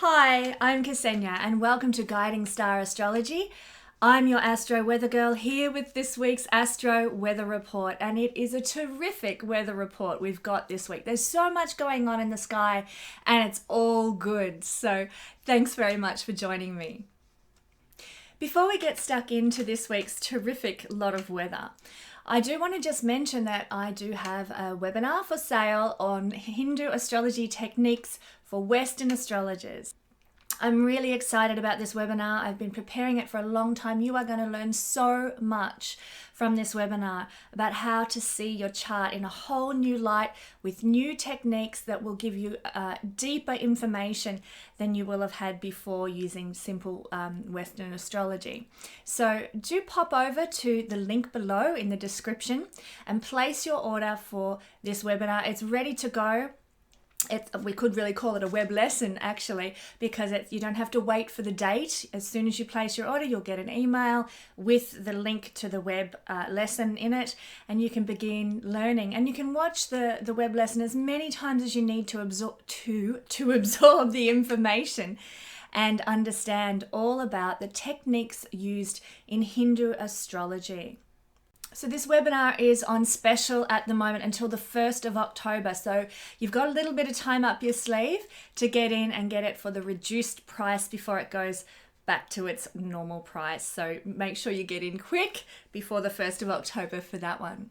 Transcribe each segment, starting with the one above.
Hi, I'm Kesenya and welcome to Guiding Star Astrology. I'm your Astro weather girl here with this week's Astro weather report, and it is a terrific weather report we've got this week. There's so much going on in the sky and it's all good. So thanks very much for joining me. Before we get stuck into this week's terrific lot of weather, I do want to just mention that I do have a webinar for sale on Hindu astrology techniques for Western astrologers. I'm really excited about this webinar. I've been preparing it for a long time. You are going to learn so much from this webinar about how to see your chart in a whole new light with new techniques that will give you deeper information than you will have had before using simple Western astrology. So do pop over to the link below in the description and place your order for this webinar. It's ready to go. We could really call it a web lesson actually, because you don't have to wait for the date. As soon as you place your order, you'll get an email with the link to the web lesson in it, and you can begin learning. And you can watch the web lesson as many times as you need to absorb the information and understand all about the techniques used in Hindu astrology. So this webinar is on special at the moment until the 1st of October. So you've got a little bit of time up your sleeve to get in and get it for the reduced price before it goes back to its normal price. So make sure you get in quick before the 1st of October for that one.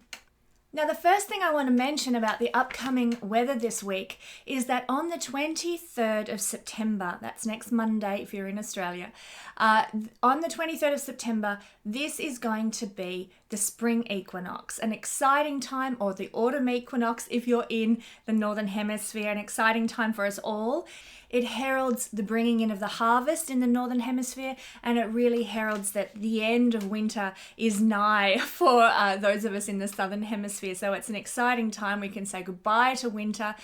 Now, the first thing I want to mention about the upcoming weather this week is that on the 23rd of September, that's next Monday if you're in Australia, on the 23rd of September, this is going to be the spring equinox, an exciting time, or the autumn equinox if you're in the Northern Hemisphere, an exciting time for us all. It heralds the bringing in of the harvest in the Northern Hemisphere, and it really heralds that the end of winter is nigh for those of us in the Southern Hemisphere. So it's an exciting time. We can say goodbye to winter,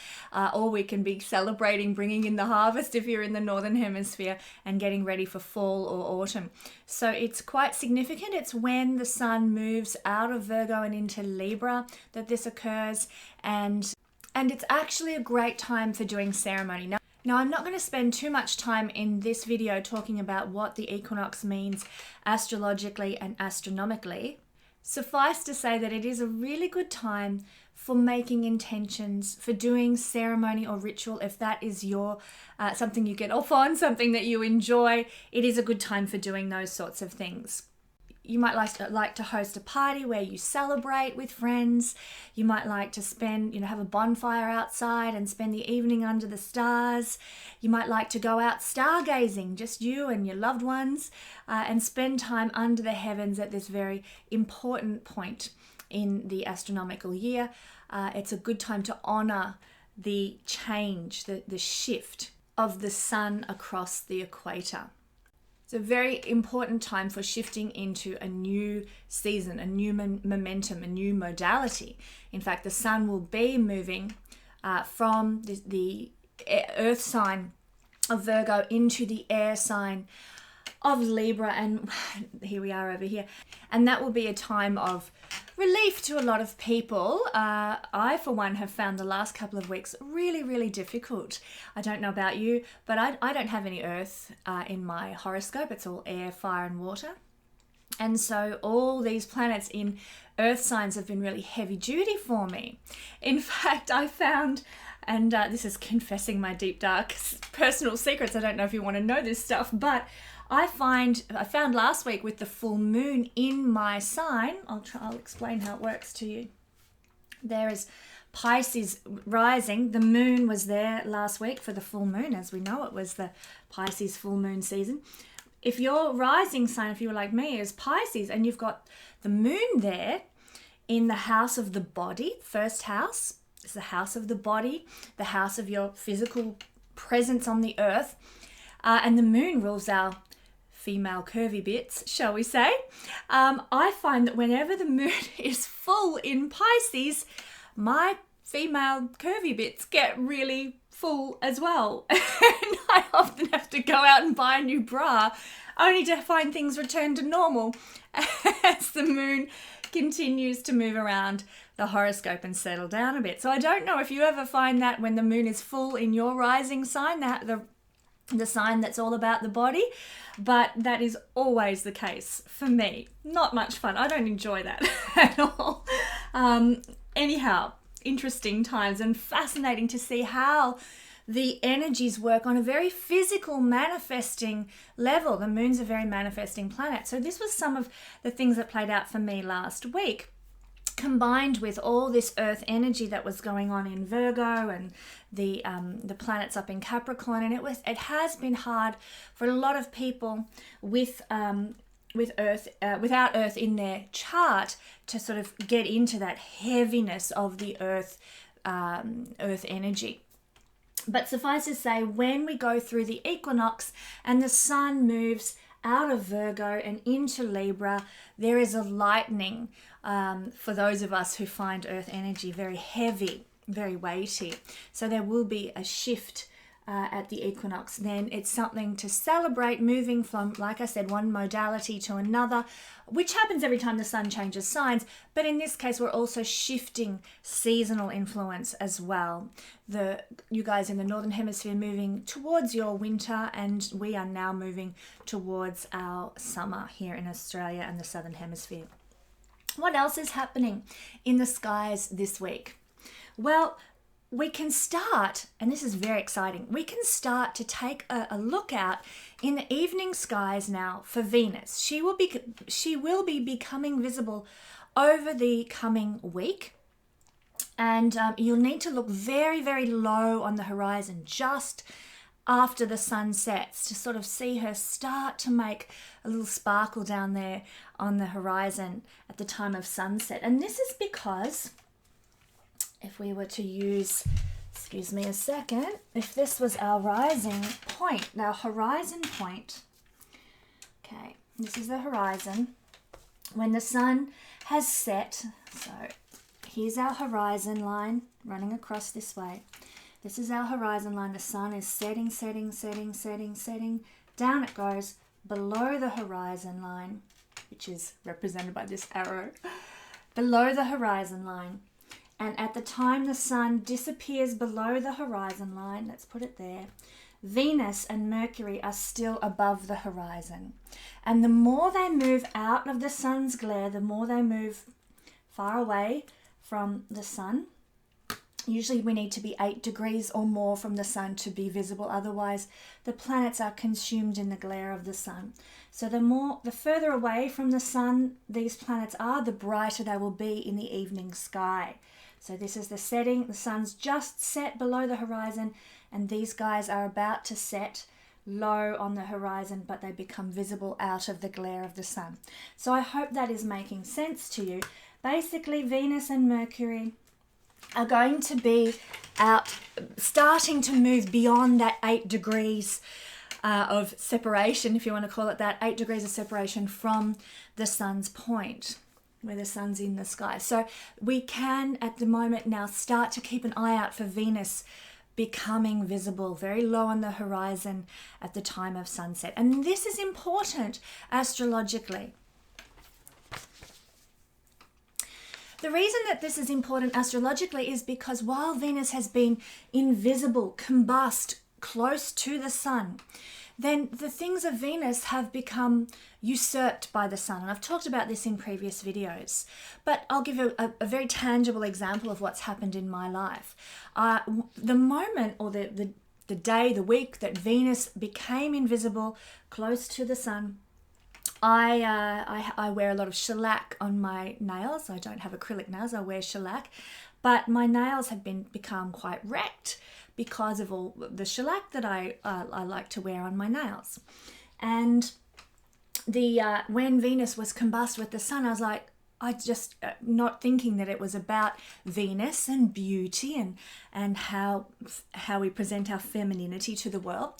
or we can be celebrating bringing in the harvest if you're in the Northern Hemisphere and getting ready for fall or autumn. So it's quite significant. It's when the sun moves out of Virgo and into Libra that this occurs, and it's actually a great time for doing ceremony. Now, I'm not going to spend too much time in this video talking about what the equinox means astrologically and astronomically. Suffice to say that it is a really good time for making intentions, for doing ceremony or ritual. If that is your something you get off on, something that you enjoy, it is a good time for doing those sorts of things. You might like to host a party where you celebrate with friends. You might like to have a bonfire outside and spend the evening under the stars. You might like to go out stargazing, just you and your loved ones, and spend time under the heavens at this very important point in the astronomical year. It's a good time to honor the change, the shift of the sun across the equator. It's a very important time for shifting into a new season, a new momentum, a new modality. In fact, the sun will be moving from the earth sign of Virgo into the air sign of Libra, and here we are over here. And that will be a time of relief to a lot of people. I, for one, have found the last couple of weeks really, really difficult. I don't know about you, but I don't have any earth in my horoscope. It's all air, fire, and water. And so all these planets in earth signs have been really heavy duty for me. In fact, I found, and this is confessing my deep, dark personal secrets. I don't know if you want to know this stuff, but I found last week with the full moon in my sign, I'll explain how it works to you. There is Pisces rising. The moon was there last week for the full moon. As we know, it was the Pisces full moon season. If your rising sign, if you were like me, is Pisces, and you've got the moon there in the house of the body, first house is the house of the body, the house of your physical presence on the earth, and the moon rules our female curvy bits, shall we say. I find that whenever the moon is full in Pisces, my female curvy bits get really full as well. And I often have to go out and buy a new bra only to find things return to normal as the moon continues to move around the horoscope and settle down a bit. So I don't know if you ever find that when the moon is full in your rising sign, that the sign that's all about the body, but that is always the case for me. Not much fun. I don't enjoy that at all. Anyhow, interesting times and fascinating to see how the energies work on a very physical manifesting level. The moon's a very manifesting planet. So this was some of the things that played out for me last week, combined with all this earth energy that was going on in Virgo and the planets up in Capricorn. And it has been hard for a lot of people with earth, without earth in their chart, to sort of get into that heaviness of the earth energy. But suffice to say, when we go through the equinox and the sun moves out of Virgo and into Libra, there is a lightening for those of us who find earth energy very heavy, very weighty. So there will be a shift at the equinox. Then it's something to celebrate, moving from, like I said, one modality to another, which happens every time the sun changes signs. But in this case, we're also shifting seasonal influence as well. You guys in the Northern Hemisphere moving towards your winter, and we are now moving towards our summer here in Australia and the Southern Hemisphere. What else is happening in the skies this week? Well, we can start, and this is very exciting, we can start to take a look out in the evening skies now for Venus. She will be becoming visible over the coming week. And you'll need to look very, very low on the horizon just after the sun sets to sort of see her start to make a little sparkle down there on the horizon at the time of sunset. And this is because if we were to use, excuse me a second, if this was our rising point, our horizon point, okay, this is the horizon. When the sun has set, so here's our horizon line running across this way. This is our horizon line. The sun is setting, setting, setting, setting, setting. Down it goes below the horizon line, which is represented by this arrow, below the horizon line. And at the time the sun disappears below the horizon line, let's put it there, Venus and Mercury are still above the horizon. And the more they move out of the sun's glare, the more they move far away from the sun. Usually we need to be 8 degrees or more from the sun to be visible. Otherwise, the planets are consumed in the glare of the sun. So the further away from the sun these planets are, the brighter they will be in the evening sky. So this is the setting. The sun's just set below the horizon, and these guys are about to set low on the horizon, but they become visible out of the glare of the sun. So I hope that is making sense to you. Basically, Venus and Mercury are going to be out, starting to move beyond that 8 degrees of separation, if you want to call it that, 8 degrees of separation from the sun's point, where the sun's in the sky. So we can, at the moment now, start to keep an eye out for Venus becoming visible very low on the horizon at the time of sunset. And this is important astrologically. The reason that this is important astrologically is because while Venus has been invisible, combust, close to the sun, then the things of Venus have become usurped by the sun. And I've talked about this in previous videos, but I'll give a very tangible example of what's happened in my life. The moment or the day, the week that Venus became invisible, close to the sun, I wear a lot of shellac on my nails. I don't have acrylic nails, I wear shellac. But my nails have become quite wrecked because of all the shellac that I like to wear on my nails. And when Venus was combust with the sun, I just not thinking that it was about Venus and beauty and how we present our femininity to the world.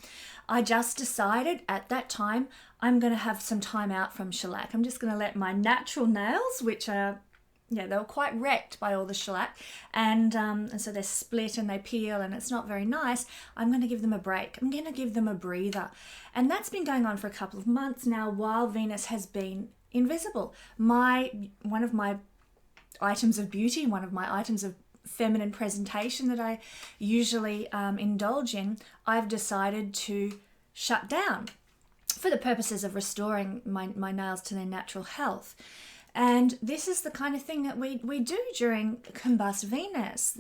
I just decided at that time I'm going to have some time out from shellac. I'm just going to let my natural nails, which are, they were quite wrecked by all the shellac, and so they're split and they peel and it's not very nice. I'm going to give them a break. I'm going to give them a breather. And that's been going on for a couple of months now while Venus has been invisible. One of my items of beauty, one of my items of feminine presentation that I usually indulge in, I've decided to shut down for the purposes of restoring my nails to their natural health. And this is the kind of thing that we do during combust Venus.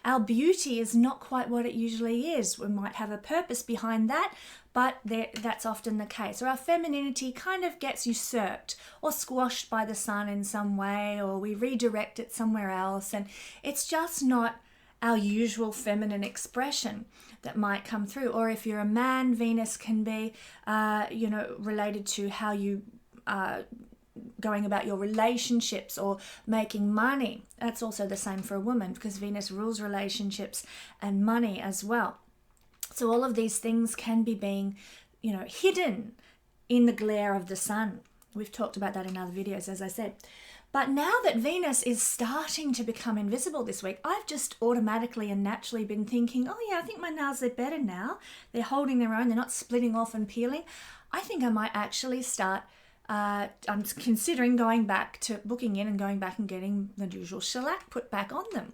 Our beauty is not quite what it usually is. We might have a purpose behind that, but that's often the case. Or our femininity kind of gets usurped or squashed by the sun in some way, or we redirect it somewhere else. And it's just not our usual feminine expression that might come through. Or if you're a man, Venus can be, related to how you going about your relationships or making money. That's also the same for a woman, because Venus rules relationships and money as well. So all of these things can be being, hidden in the glare of the sun. We've talked about that in other videos, as I said. But now that Venus is starting to become invisible this week, I've just automatically and naturally been thinking, oh yeah, I think my nails are better now. They're holding their own. They're not splitting off and peeling. I think I might actually start I'm considering booking in and going back and getting the usual shellac put back on them.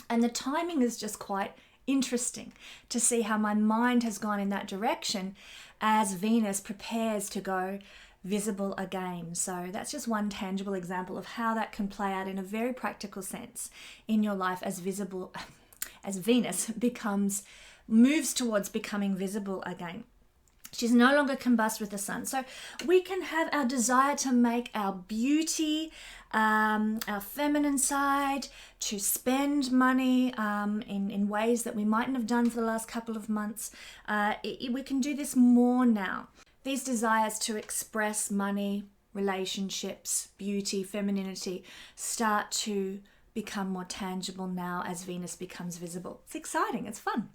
And the timing is just quite interesting to see how my mind has gone in that direction as Venus prepares to go visible again. So that's just one tangible example of how that can play out in a very practical sense in your life as Venus moves towards becoming visible again. She's no longer combust with the sun. So we can have our desire to make our beauty, our feminine side, to spend money in ways that we mightn't have done for the last couple of months. We can do this more now. These desires to express money, relationships, beauty, femininity start to become more tangible now as Venus becomes visible. It's exciting. It's fun.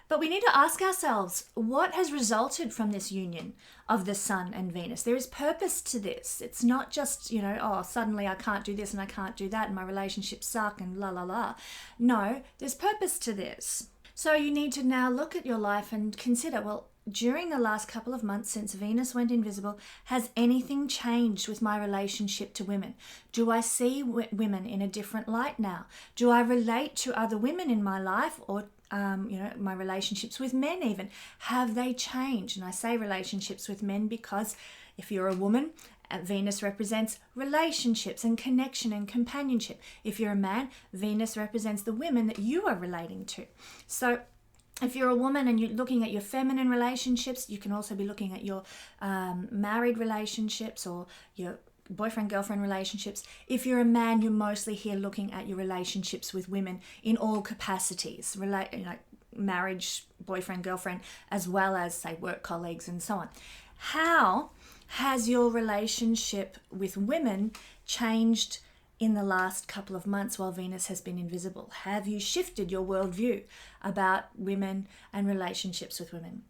But we need to ask ourselves, what has resulted from this union of the sun and Venus? There is purpose to this. It's not just, suddenly I can't do this and I can't do that and my relationships suck and la la la. No, there's purpose to this. So you need to now look at your life and consider, well, during the last couple of months since Venus went invisible, has anything changed with my relationship to women? Do I see women in a different light now? Do I relate to other women in my life, or my relationships with men even? Have they changed? And I say relationships with men because if you're a woman, Venus represents relationships and connection and companionship. If you're a man, Venus represents the women that you are relating to. So if you're a woman and you're looking at your feminine relationships, you can also be looking at your married relationships or your boyfriend-girlfriend relationships. If you're a man, you're mostly here looking at your relationships with women in all capacities, marriage, boyfriend-girlfriend, as well as, say, work colleagues and so on. How has your relationship with women changed in the last couple of months while Venus has been invisible? Have you shifted your worldview about women and relationships with women?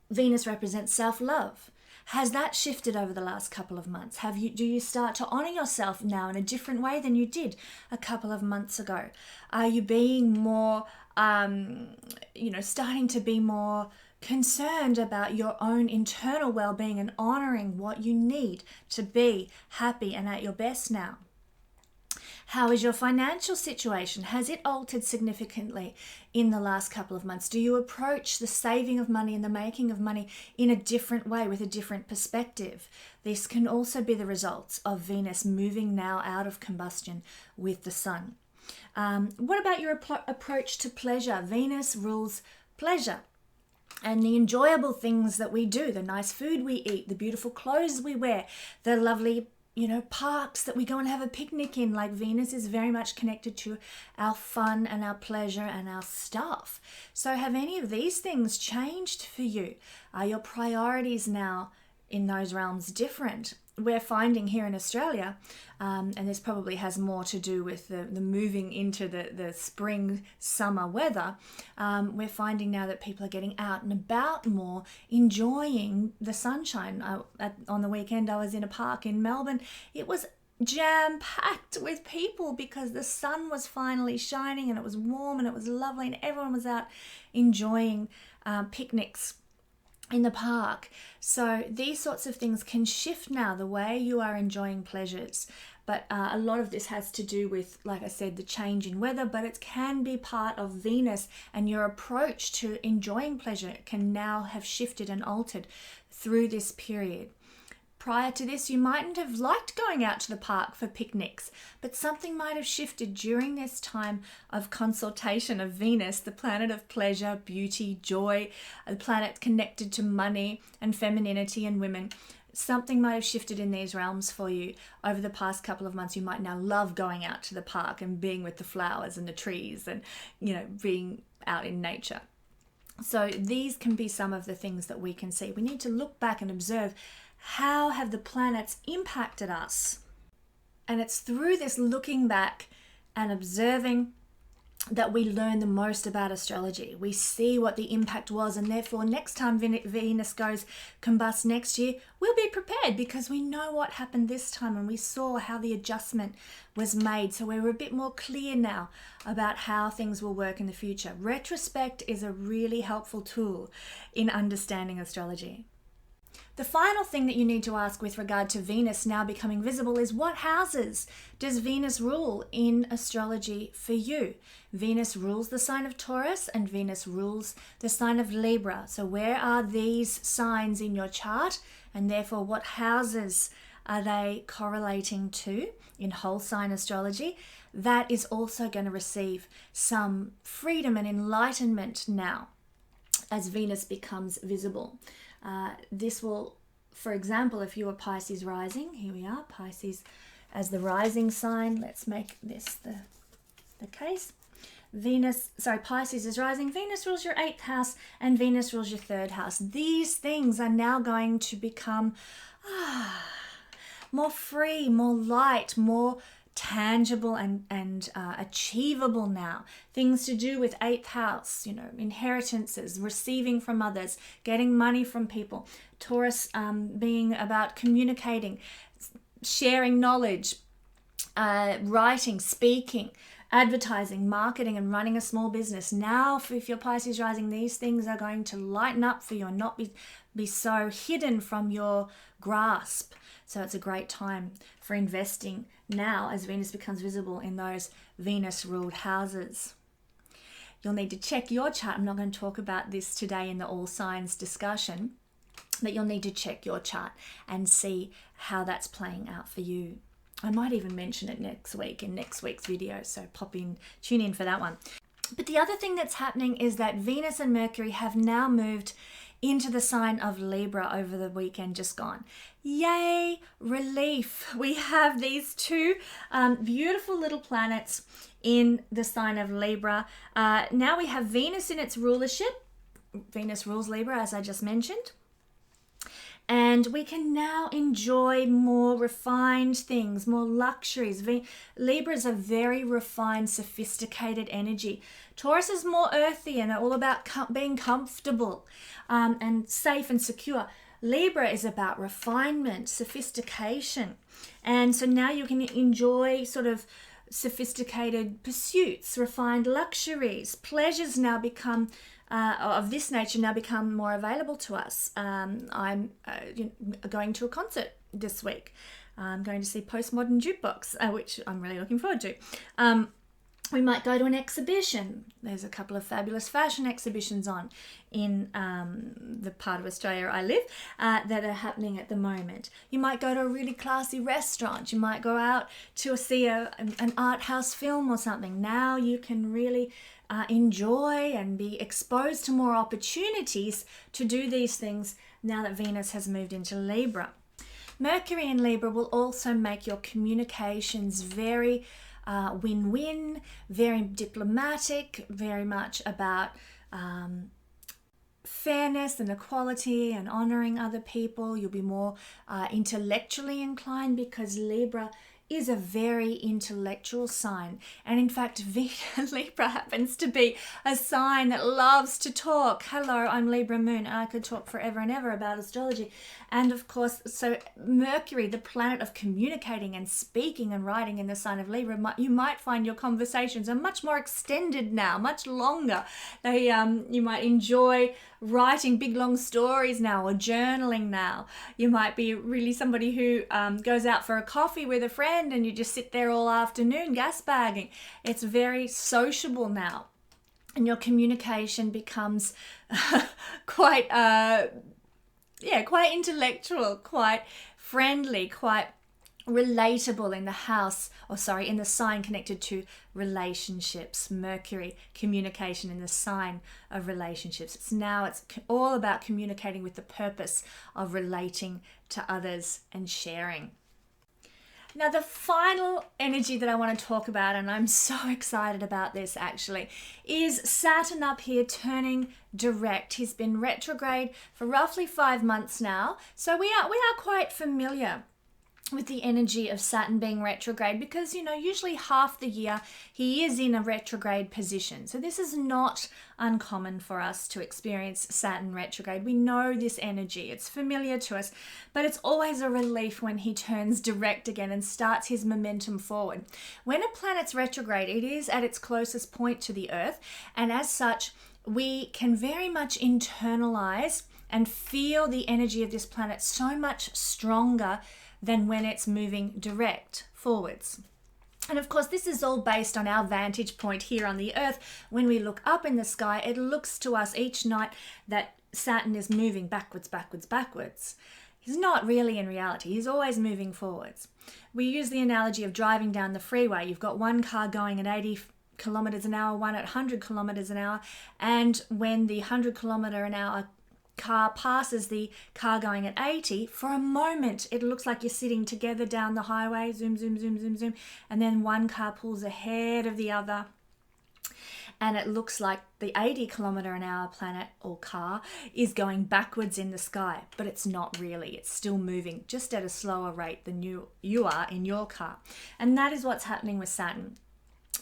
Venus represents self-love. Has that shifted over the last couple of months? Do you start to honor yourself now in a different way than you did a couple of months ago? Are you being more, starting to be more concerned about your own internal well-being and honoring what you need to be happy and at your best now? How is your financial situation? Has it altered significantly in the last couple of months? Do you approach the saving of money and the making of money in a different way with a different perspective? This can also be the results of Venus moving now out of combustion with the sun. What about your approach to pleasure? Venus rules pleasure and the enjoyable things that we do, the nice food we eat, the beautiful clothes we wear, the lovely parks that we go and have a picnic in. Like, Venus is very much connected to our fun and our pleasure and our stuff. So have any of these things changed for you? Are your priorities now in those realms different? We're finding here in Australia, and this probably has more to do with the moving into the spring, summer weather, we're finding now that people are getting out and about more, enjoying the sunshine. On the weekend, I was in a park in Melbourne. It was jam-packed with people because the sun was finally shining and it was warm and it was lovely and everyone was out enjoying picnics in the park. So these sorts of things can shift now the way you are enjoying pleasures. But a lot of this has to do with, like I said, the change in weather, but it can be part of Venus, and your approach to enjoying pleasure can now have shifted and altered through this period. Prior to this, you mightn't have liked going out to the park for picnics, but something might have shifted during this time of consultation of Venus, the planet of pleasure, beauty, joy, the planet connected to money and femininity and women. Something might have shifted in these realms for you over the past couple of months. You might now love going out to the park and being with the flowers and the trees and, being out in nature. So these can be some of the things that we can see. We need to look back and observe, how have the planets impacted us? And it's through this looking back and observing that we learn the most about astrology. We see what the impact was, and therefore next time Venus goes combust next year, we'll be prepared because we know what happened this time and we saw how the adjustment was made. So we're a bit more clear now about how things will work in the future. Retrospect is a really helpful tool in understanding astrology. The final thing that you need to ask with regard to Venus now becoming visible is, what houses does Venus rule in astrology for you? Venus rules the sign of Taurus and Venus rules the sign of Libra. So where are these signs in your chart? And therefore, what houses are they correlating to in whole sign astrology? That is also going to receive some freedom and enlightenment now as Venus becomes visible. This will, for example, if you are Pisces rising, here we are, Pisces as the rising sign. Let's make this the case. Pisces is rising. Venus rules your 8th house and Venus rules your 3rd house. These things are now going to become more free, more light, more tangible and achievable now. Things to do with 8th house, inheritances, receiving from others, getting money from people. Taurus being about communicating, sharing knowledge, writing, speaking, advertising, marketing, and running a small business. Now, if you're Pisces rising, these things are going to lighten up for you and not be so hidden from your grasp. So it's a great time for investing now as Venus becomes visible in those Venus-ruled houses. You'll need to check your chart. I'm not going to talk about this today in the all signs discussion, but you'll need to check your chart and see how that's playing out for you. I might even mention it next week in next week's video, so tune in for that one. But the other thing that's happening is that Venus and Mercury have now moved into the sign of Libra over the weekend just gone. Yay, relief. We have these two beautiful little planets in the sign of Libra. Now we have Venus in its rulership. Venus rules Libra, as I just mentioned. And we can now enjoy more refined things, more luxuries. Libra is a very refined, sophisticated energy. Taurus is more earthy and all about being comfortable and safe and secure. Libra is about refinement, sophistication. And so now you can enjoy sort of sophisticated pursuits, refined luxuries. Pleasures now become of this nature now become more available to us. I'm going to a concert this week. I'm going to see Postmodern Jukebox, which I'm really looking forward to. We might go to an exhibition. There's a couple of fabulous fashion exhibitions on in the part of Australia I live that are happening at the moment. You might go to a really classy restaurant. You might go out to see an art house film or something. Now you can really enjoy and be exposed to more opportunities to do these things now that Venus has moved into Libra. Mercury in Libra will also make your communications very win-win, very diplomatic, very much about fairness and equality and honoring other people. You'll be more intellectually inclined because Libra is a very intellectual sign. And in fact, Libra happens to be a sign that loves to talk. Hello, I'm Libra Moon, and I could talk forever and ever about astrology. And of course, so Mercury, the planet of communicating and speaking and writing in the sign of Libra, you might find your conversations are much more extended now, much longer. You might enjoy writing big long stories now or journaling now. You might be really somebody who goes out for a coffee with a friend friend and you just sit there all afternoon gas bagging. It's very sociable now. And your communication becomes quite intellectual, quite friendly, quite relatable in the sign connected to relationships. Mercury, communication in the sign of relationships. It's all about communicating with the purpose of relating to others and sharing. Now, the final energy that I want to talk about, and I'm so excited about this actually, is Saturn up here turning direct. He's been retrograde for roughly 5 months now. So we are quite familiar with the energy of Saturn being retrograde because, usually half the year he is in a retrograde position. So this is not uncommon for us to experience Saturn retrograde. We know this energy. It's familiar to us, but it's always a relief when he turns direct again and starts his momentum forward. When a planet's retrograde, it is at its closest point to the Earth, and as such, we can very much internalize and feel the energy of this planet so much stronger than when it's moving direct forwards. And of course, this is all based on our vantage point here on the Earth. When we look up in the sky, it looks to us each night that Saturn is moving backwards, backwards, backwards. He's not really in reality. He's always moving forwards. We use the analogy of driving down the freeway. You've got one car going at 80 kilometers an hour, one at 100 kilometers an hour. And when the 100 kilometer an hour car passes the car going at 80, for a moment it looks like you're sitting together down the highway, zoom, zoom, zoom, zoom, zoom, and then one car pulls ahead of the other and it looks like the 80 kilometer an hour planet or car is going backwards in the sky, but it's not really. It's still moving just at a slower rate than you are in your car. And that is what's happening with Saturn.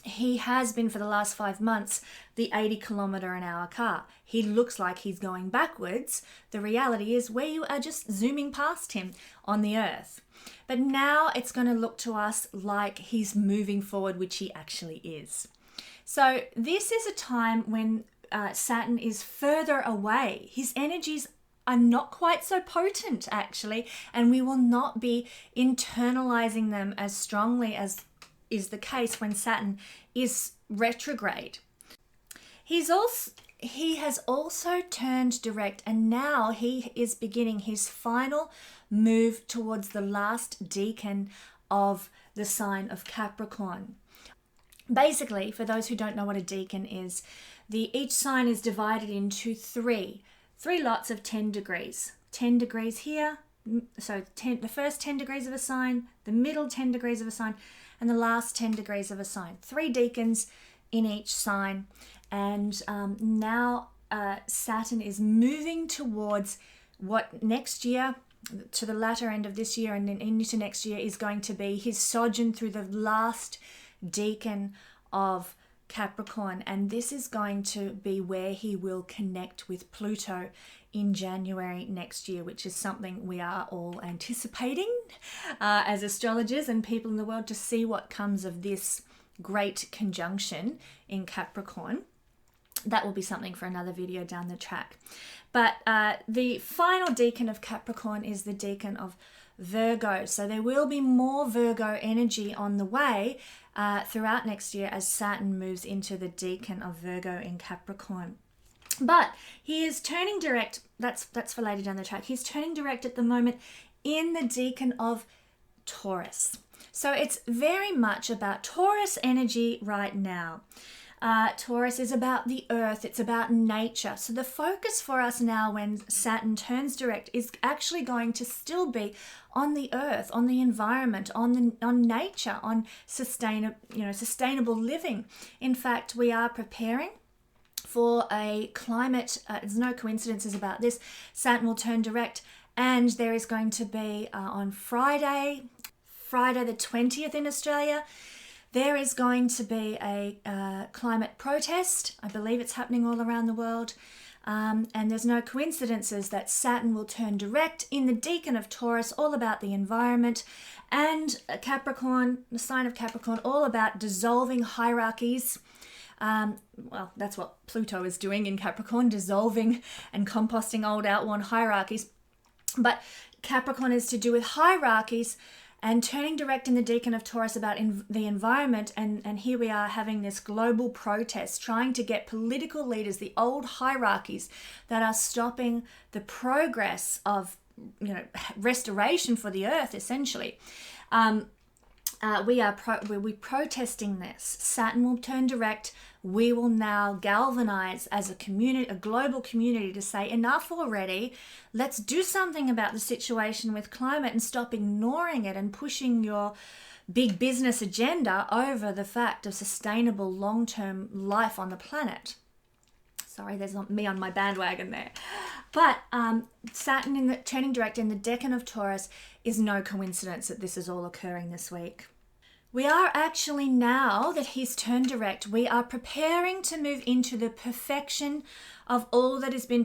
He has been for the last 5 months the 80 kilometer an hour car. He looks like he's going backwards. The reality is we are just zooming past him on the Earth. But now it's going to look to us like he's moving forward, which he actually is. So this is a time when Saturn is further away. His energies are not quite so potent actually, and we will not be internalizing them as strongly as is the case when Saturn is retrograde. He has also turned direct, and now he is beginning his final move towards the last decan of the sign of Capricorn. Basically, for those who don't know what a decan is, each sign is divided into three lots of 10 degrees. 10 degrees here, so the first 10 degrees of a sign, the middle 10 degrees of a sign, and the last 10 degrees of a sign. 3 decans in each sign. And now Saturn is moving towards what next year, to the latter end of this year and then into next year, is going to be his sojourn through the last decan of Capricorn. And this is going to be where he will connect with Pluto in January next year, which is something we are all anticipating as astrologers and people in the world, to see what comes of this great conjunction in Capricorn. That will be something for another video down the track. But the final decan of Capricorn is the decan of Virgo. So there will be more Virgo energy on the way throughout next year as Saturn moves into the decan of Virgo in Capricorn. But he is turning direct, that's for later down the track. He's turning direct at the moment in the decan of Taurus. So it's very much about Taurus energy right now. Taurus is about the earth, it's about nature. So the focus for us now when Saturn turns direct is actually going to still be on the earth, on the environment, on nature, on sustainable living. In fact, we are preparing for a climate, there's no coincidences about this. Saturn will turn direct, and there is going to be on Friday the 20th in Australia, there is going to be a climate protest. I believe it's happening all around the world. And there's no coincidences that Saturn will turn direct in the decan of Taurus, all about the environment, and Capricorn, the sign of Capricorn, all about dissolving hierarchies. Well, that's what Pluto is doing in Capricorn, dissolving and composting old outworn hierarchies. But Capricorn is to do with hierarchies and turning direct in the decan of Taurus about the environment. And here we are having this global protest, trying to get political leaders, the old hierarchies that are stopping the progress of, restoration for the earth, essentially. We're protesting this. Saturn will turn direct. We will now galvanize as a community, a global community, to say enough already. Let's do something about the situation with climate and stop ignoring it and pushing your big business agenda over the fact of sustainable long-term life on the planet. Sorry, there's not me on my bandwagon there. But Saturn turning direct in the decan of Taurus is no coincidence that this is all occurring this week. We are actually, now that he's turned direct, we are preparing to move into the perfection of all that has been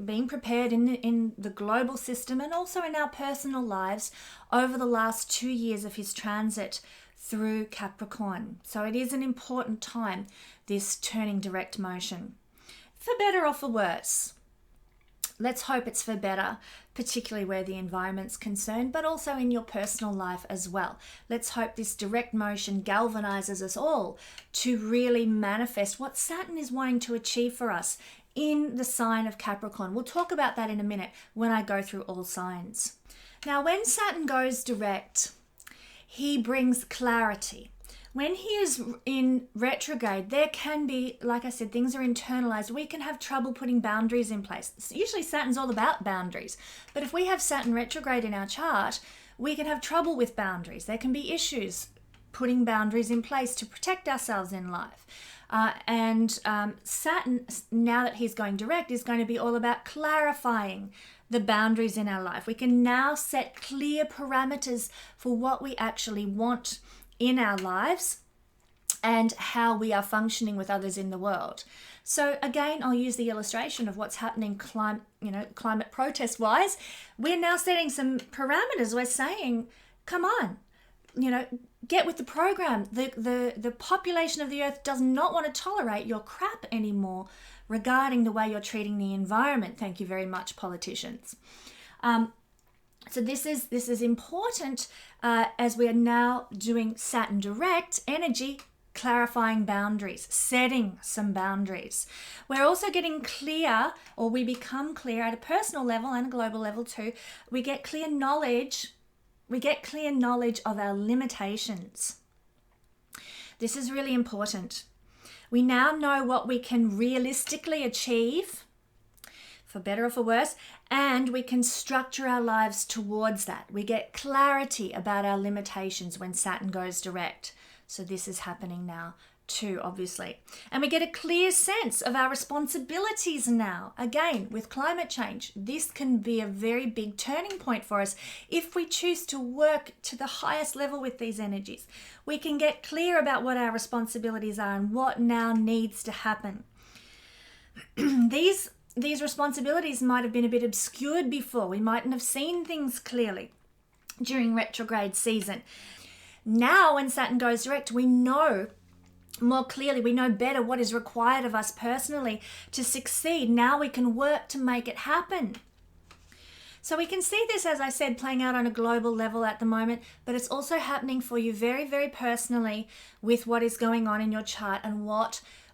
being prepared in the global system and also in our personal lives over the last 2 years of his transit through Capricorn. So it is an important time, this turning direct motion. For better or for worse. Let's hope it's for better, particularly where the environment's concerned, but also in your personal life as well. Let's hope this direct motion galvanizes us all to really manifest what Saturn is wanting to achieve for us in the sign of Capricorn. We'll talk about that in a minute when I go through all signs. Now, when Saturn goes direct, he brings clarity. When he is in retrograde, there can be, like I said, things are internalized. We can have trouble putting boundaries in place. Usually Saturn's all about boundaries. But if we have Saturn retrograde in our chart, we can have trouble with boundaries. There can be issues putting boundaries in place to protect ourselves in life. Saturn, now that he's going direct, is going to be all about clarifying the boundaries in our life. We can now set clear parameters for what we actually want in our lives and how we are functioning with others in the world. So again, I'll use the illustration of what's happening climate protest wise. We're now setting some parameters. We're saying, come on, get with the program. The population of the earth does not want to tolerate your crap anymore regarding the way you're treating the environment. Thank you very much, politicians. So this is important as we are now doing Saturn direct energy, clarifying boundaries, setting some boundaries. We're also getting clear, or we become clear at a personal level and a global level too. We get clear knowledge. We get clear knowledge of our limitations. This is really important. We now know what we can realistically achieve, for better or for worse, and we can structure our lives towards that. We get clarity about our limitations when Saturn goes direct. So this is happening now too, obviously. And we get a clear sense of our responsibilities now. Again, with climate change, this can be a very big turning point for us if we choose to work to the highest level with these energies. We can get clear about what our responsibilities are and what now needs to happen. These responsibilities might have been a bit obscured before. We mightn't have seen things clearly during retrograde season. Now, when Saturn goes direct, we know more clearly, we know better what is required of us personally to succeed. Now we can work to make it happen. So we can see this, as I said, playing out on a global level at the moment, but it's also happening for you very, very personally with what is going on in your chart and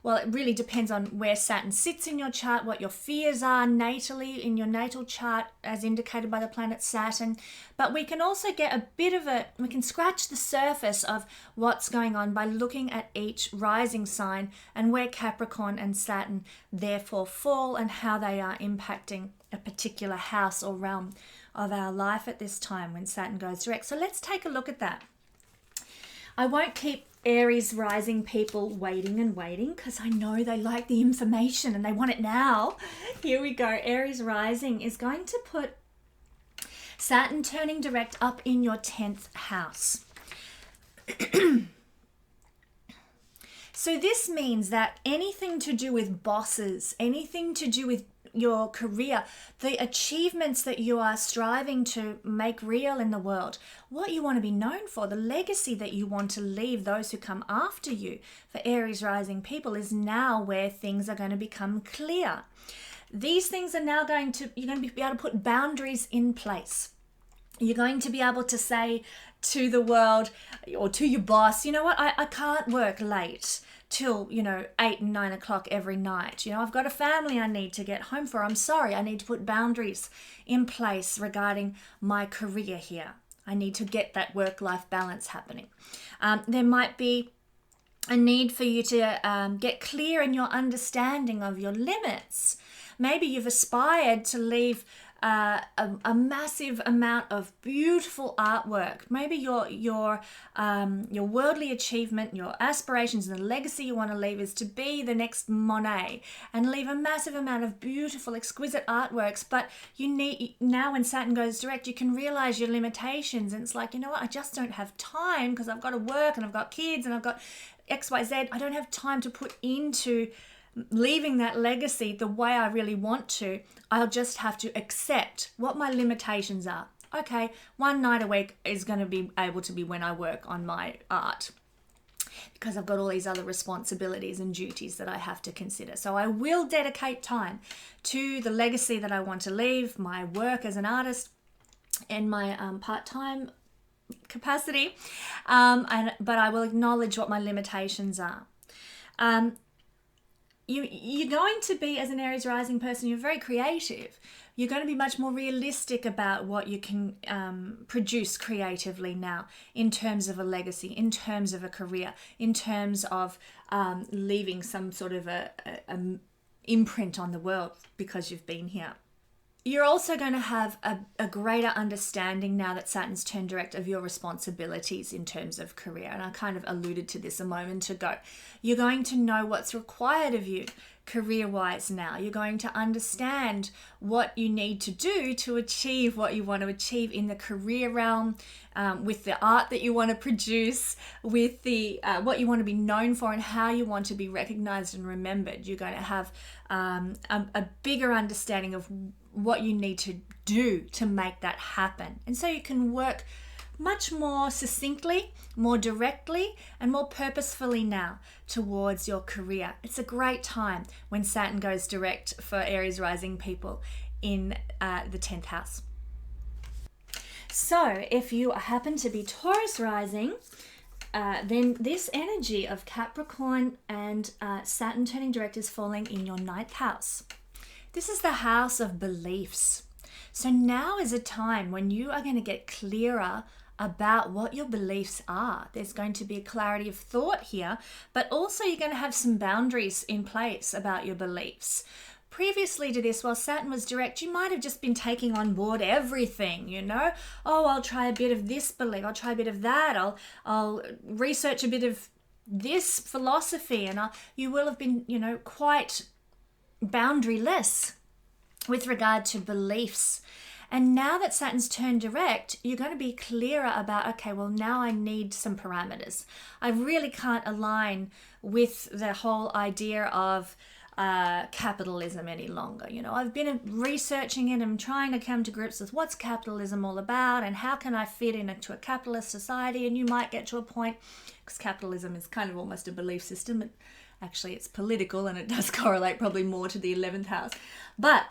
it really depends on where Saturn sits in your chart, what your fears are natally in your natal chart as indicated by the planet Saturn. But we can also get we can scratch the surface of what's going on by looking at each rising sign and where Capricorn and Saturn therefore fall and how they are impacting a particular house or realm of our life at this time when Saturn goes direct. So let's take a look at that. I won't keep Aries rising people waiting because I know they like the information and they want it now. Here we go. Aries rising is going to put Saturn turning direct up in your 10th house. So this means that anything to do with bosses, anything to do with your career, the achievements that you are striving to make real in the world, what you want to be known for, the legacy that you want to leave those who come after you, for Aries rising people, is now where things are going to become clear. These things are now you're going to be able to put boundaries in place. You're going to be able to say to the world or to your boss, you know what, I can't work late till 8 and 9 o'clock every night. I've got a family I need to get home for. I'm sorry, I need to put boundaries in place regarding my career here. I need to get that work-life balance happening. There might be a need for you to get clear in your understanding of your limits. Maybe you've aspired to leave a massive amount of beautiful artwork. Maybe your worldly achievement, your aspirations, and the legacy you want to leave is to be the next Monet and leave a massive amount of beautiful, exquisite artworks. But you need, now when Saturn goes direct, you can realize your limitations, and it's like, you know what, I just don't have time because I've got to work and I've got kids and I've got XYZ. I don't have time to put into leaving that legacy the way I really want to. I'll just have to accept what my limitations are. Okay, one night a week is going to be able to be when I work on my art, because I've got all these other responsibilities and duties that I have to consider. So I will dedicate time to the legacy that I want to leave, my work as an artist and my part-time capacity, but I will acknowledge what my limitations are. You're going to be, as an Aries rising person, you're very creative. You're going to be much more realistic about what you can produce creatively now, in terms of a legacy, in terms of a career, in terms of leaving some sort of a imprint on the world because you've been here. You're also going to have a greater understanding now that Saturn's turned direct of your responsibilities in terms of career. And I kind of alluded to this a moment ago. You're going to know what's required of you career-wise now. You're going to understand what you need to do to achieve what you want to achieve in the career realm, with the art that you want to produce, with the what you want to be known for, and how you want to be recognized and remembered. You're going to have a bigger understanding of what you need to do to make that happen. And so you can work much more succinctly, more directly, and more purposefully now towards your career. It's a great time when Saturn goes direct for Aries rising people in the 10th house. So if you happen to be Taurus rising, then this energy of Capricorn and Saturn turning direct is falling in your 9th house. This is the house of beliefs. So now is a time when you are going to get clearer about what your beliefs are. There's going to be a clarity of thought here, but also you're going to have some boundaries in place about your beliefs. Previously to this, while Saturn was direct, you might have just been taking on board everything, Oh, I'll try a bit of this belief, I'll try a bit of that, I'll research a bit of this philosophy, and you will have been, quite boundaryless with regard to beliefs. And now that Saturn's turned direct, you're going to be clearer about, okay, well, now I need some parameters. I really can't align with the whole idea of capitalism any longer. I've been researching it and trying to come to grips with what's capitalism all about and how can I fit into a capitalist society. And you might get to a point, because capitalism is kind of almost a belief system. Actually, it's political and it does correlate probably more to the 11th house. But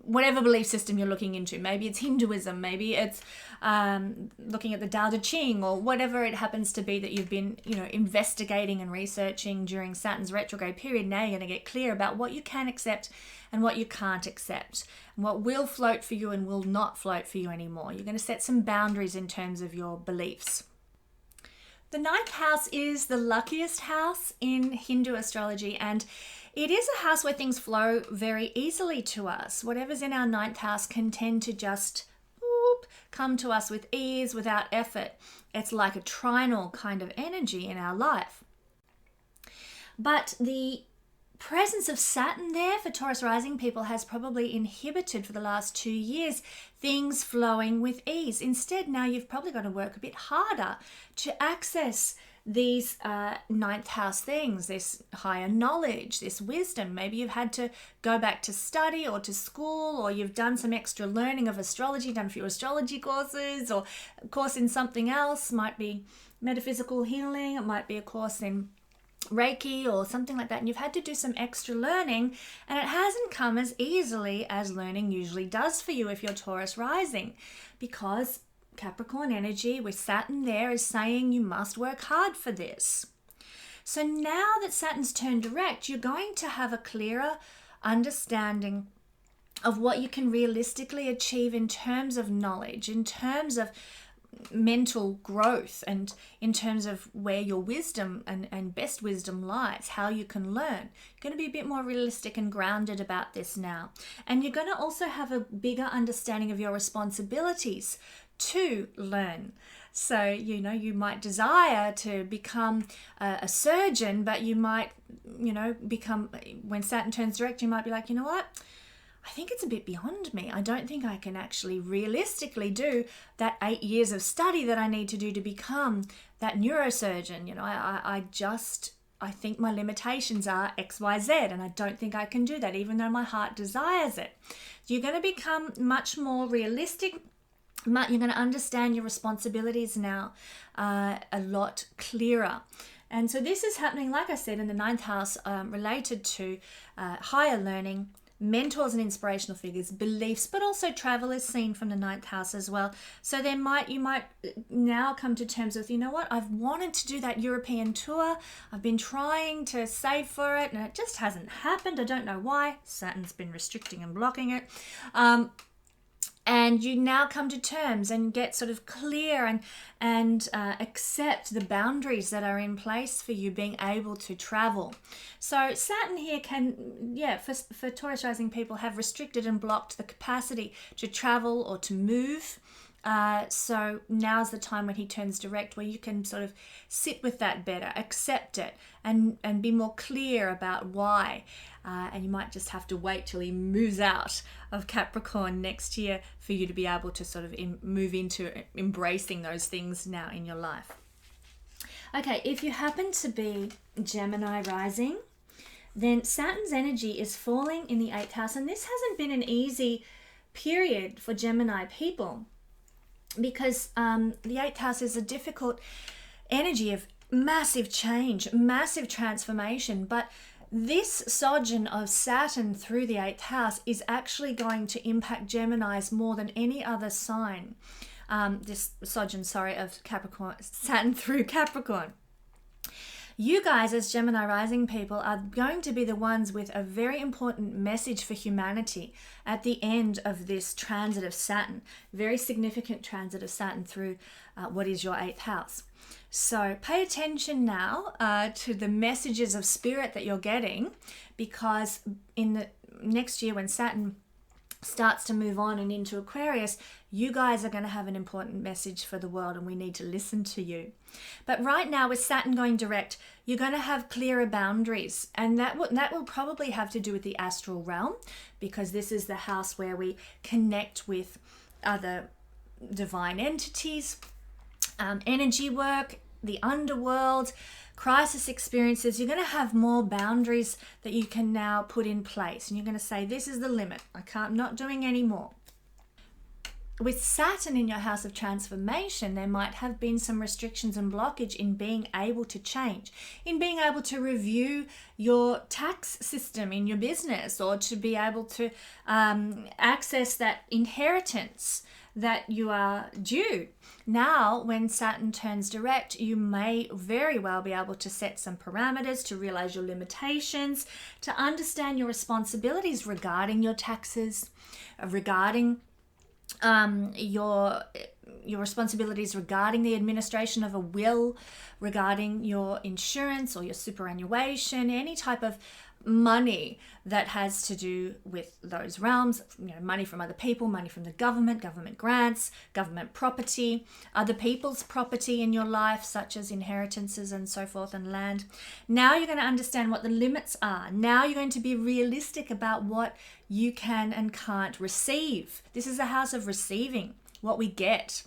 whatever belief system you're looking into, maybe it's Hinduism, maybe it's looking at the Tao Te Ching, or whatever it happens to be that you've been, investigating and researching during Saturn's retrograde period. Now you're going to get clear about what you can accept and what you can't accept, and what will float for you and will not float for you anymore. You're going to set some boundaries in terms of your beliefs. The 9th house is the luckiest house in Hindu astrology, and it is a house where things flow very easily to us. Whatever's in our 9th house can tend to just come to us with ease, without effort. It's like a trinal kind of energy in our life. But the presence of Saturn there for Taurus rising people has probably inhibited for the last 2 years things flowing with ease. Instead, now you've probably got to work a bit harder to access these 9th house things, this higher knowledge, this wisdom. Maybe you've had to go back to study or to school, or you've done some extra learning of astrology, done a few astrology courses, or a course in something else. Might be metaphysical healing, it might be a course in Reiki or something like that, and you've had to do some extra learning, and it hasn't come as easily as learning usually does for you if you're Taurus rising, because Capricorn energy with Saturn there is saying you must work hard for this. So now that Saturn's turned direct, you're going to have a clearer understanding of what you can realistically achieve in terms of knowledge, in terms of mental growth, and in terms of where your wisdom and best wisdom lies, how you can learn. You're going to be a bit more realistic and grounded about this now. And you're going to also have a bigger understanding of your responsibilities to learn. So, you might desire to become a surgeon, but you might, become, when Saturn turns direct, you might be like, you know what? I think it's a bit beyond me. I don't think I can actually realistically do that 8 years of study that I need to do to become that neurosurgeon. I think my limitations are X, Y, Z, and I don't think I can do that, even though my heart desires it. You're going to become much more realistic. You're going to understand your responsibilities now a lot clearer. And so this is happening, like I said, in the 9th house, related to higher learning, mentors and inspirational figures, beliefs, but also travel is seen from the 9th house as well. So you might now come to terms with, you know what, I've wanted to do that European tour. I've been trying to save for it, and it just hasn't happened. I don't know why. Saturn's been restricting and blocking it. And you now come to terms and get sort of clear and accept the boundaries that are in place for you being able to travel. So Saturn here can, for Taurus rising people, have restricted and blocked the capacity to travel or to move. So now's the time when he turns direct, where you can sort of sit with that better, accept it, and be more clear about why. And you might just have to wait till he moves out of Capricorn next year for you to be able to sort of move into embracing those things now in your life. Okay, if you happen to be Gemini rising, then Saturn's energy is falling in the 8th house, and this hasn't been an easy period for Gemini people, because the 8th house is a difficult energy of massive change, massive transformation. But this sojourn of Saturn through the 8th house is actually going to impact Geminis more than any other sign. This sojourn, of Capricorn, Saturn through Capricorn. You guys, as Gemini rising people, are going to be the ones with a very important message for humanity at the end of this transit of Saturn. Very significant transit of Saturn through what is your 8th house. So pay attention now to the messages of spirit that you're getting, because in the next year when Saturn starts to move on and into Aquarius, you guys are going to have an important message for the world, and we need to listen to you. But right now, with Saturn going direct, you're going to have clearer boundaries, and that will probably have to do with the astral realm, because this is the house where we connect with other divine entities, energy work, the underworld, crisis experiences. You're going to have more boundaries that you can now put in place, and you're going to say, this is the limit. I'm not doing any more. With Saturn in your house of transformation, there might have been some restrictions and blockage in being able to change, in being able to review your tax system in your business, or to be able to access that inheritance that you are due. Now, when Saturn turns direct, you may very well be able to set some parameters, to realize your limitations, to understand your responsibilities regarding your taxes, regarding your responsibilities regarding the administration of a will, regarding your insurance or your superannuation, any type of money that has to do with those realms, money from other people, money from the government grants, government property, other people's property in your life, such as inheritances and so forth, and land. Now you're going to understand what the limits are. Now you're going to be realistic about what you can and can't receive. This is a house of receiving what we get,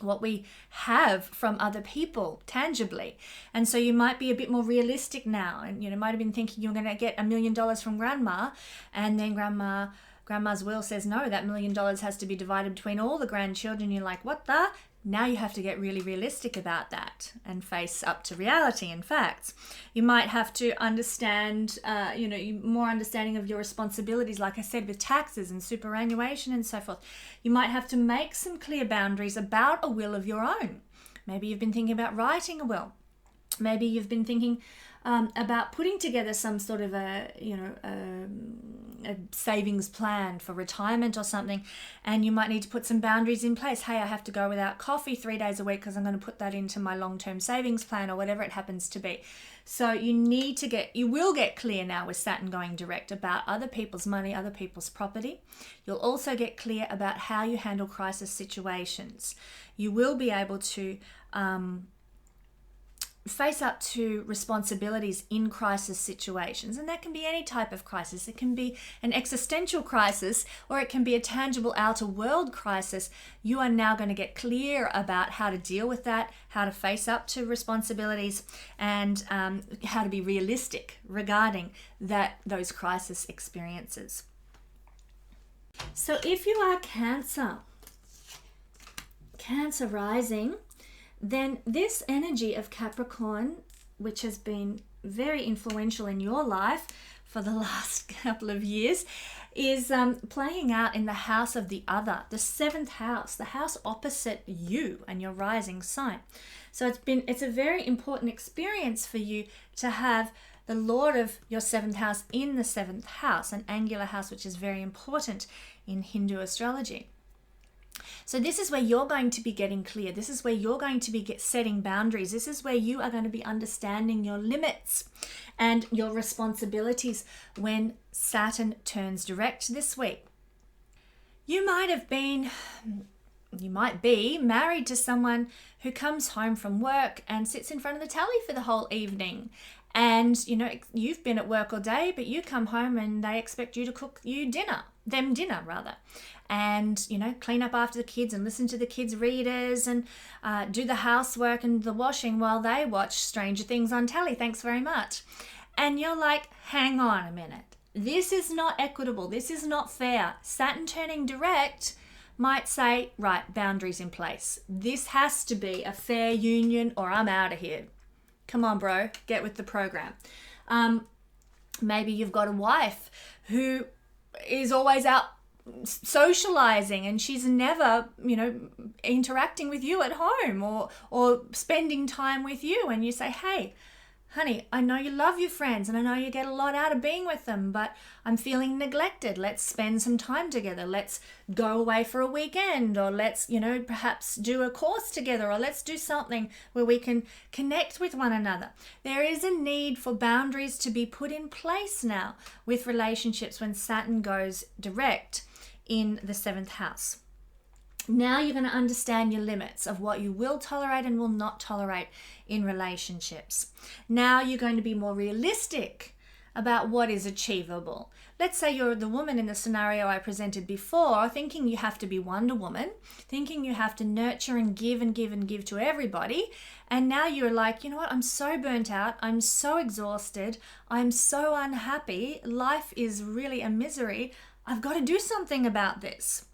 what we have from other people tangibly. And so you might be a bit more realistic now, and might have been thinking you're going to get $1 million from grandma, and then grandma's will says no, that $1 million has to be divided between all the grandchildren. You're like, what the? Now you have to get really realistic about that and face up to reality and facts. You might have to understand, more understanding of your responsibilities, like I said, with taxes and superannuation and so forth. You might have to make some clear boundaries about a will of your own. Maybe you've been thinking about writing a will. Maybe you've been thinking about putting together some sort of a savings plan for retirement or something, and you might need to put some boundaries in place. Hey, I have to go without coffee 3 days a week because I'm going to put that into my long-term savings plan, or whatever it happens to be. So you will get clear now with Saturn going direct about other people's money, other people's property. You'll also get clear about how you handle crisis situations. You will be able to face up to responsibilities in crisis situations, and that can be any type of crisis. It can be an existential crisis, or it can be a tangible outer world crisis. You are now going to get clear about how to deal with that, how to face up to responsibilities, and how to be realistic regarding those crisis experiences. So if you are Cancer rising, then this energy of Capricorn, which has been very influential in your life for the last couple of years, is playing out in the house of the other, the 7th house, the house opposite you and your rising sign. So it's a very important experience for you to have the Lord of your 7th house in the 7th house, an angular house, which is very important in Hindu astrology. So this is where you're going to be getting clear. This is where you're going to be setting boundaries. This is where you are going to be understanding your limits and your responsibilities when Saturn turns direct this week. You might be married to someone who comes home from work and sits in front of the telly for the whole evening. And, you've been at work all day, but you come home and they expect you to cook them dinner. And, clean up after the kids and listen to the kids' readers and do the housework and the washing while they watch Stranger Things on telly. Thanks very much. And you're like, hang on a minute. This is not equitable. This is not fair. Saturn turning direct might say, right, boundaries in place. This has to be a fair union or I'm out of here. Come on, bro, get with the program. Maybe you've got a wife who is always out socializing and she's never, interacting with you at home or spending time with you, and you say, hey, honey, I know you love your friends and I know you get a lot out of being with them, but I'm feeling neglected. Let's spend some time together. Let's go away for a weekend, or let's, perhaps do a course together, or let's do something where we can connect with one another. There is a need for boundaries to be put in place now with relationships when Saturn goes direct in the 7th house. Now you're going to understand your limits of what you will tolerate and will not tolerate in relationships. Now you're going to be more realistic about what is achievable. Let's say you're the woman in the scenario I presented before, thinking you have to be Wonder Woman, thinking you have to nurture and give and give and give to everybody. And now you're like, you know what? I'm so burnt out. I'm so exhausted. I'm so unhappy. Life is really a misery. I've got to do something about this.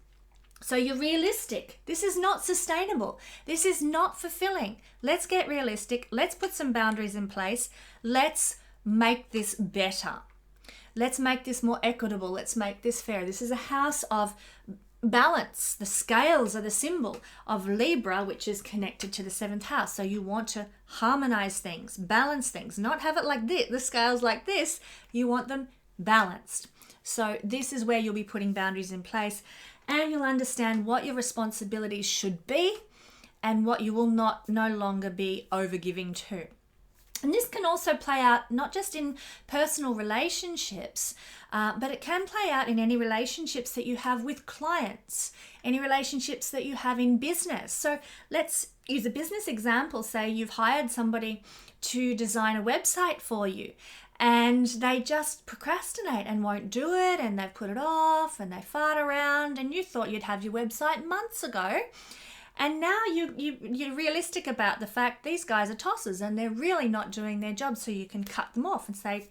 So you're realistic. This is not sustainable. This is not fulfilling. Let's get realistic. Let's put some boundaries in place. Let's make this better. Let's make this more equitable. Let's make this fair. This is a house of balance. The scales are the symbol of Libra, which is connected to the 7th house. So you want to harmonize things, balance things, not have it like this, the scales like this. You want them balanced. So this is where you'll be putting boundaries in place, and you'll understand what your responsibilities should be and what you will no longer be overgiving to. And this can also play out not just in personal relationships, but it can play out in any relationships that you have with clients, any relationships that you have in business. So let's use a business example. Say you've hired somebody to design a website for you, and they just procrastinate and won't do it, and they've put it off and they fart around, and you thought you'd have your website months ago. And now you're realistic about the fact these guys are tossers and they're really not doing their job, so you can cut them off and say,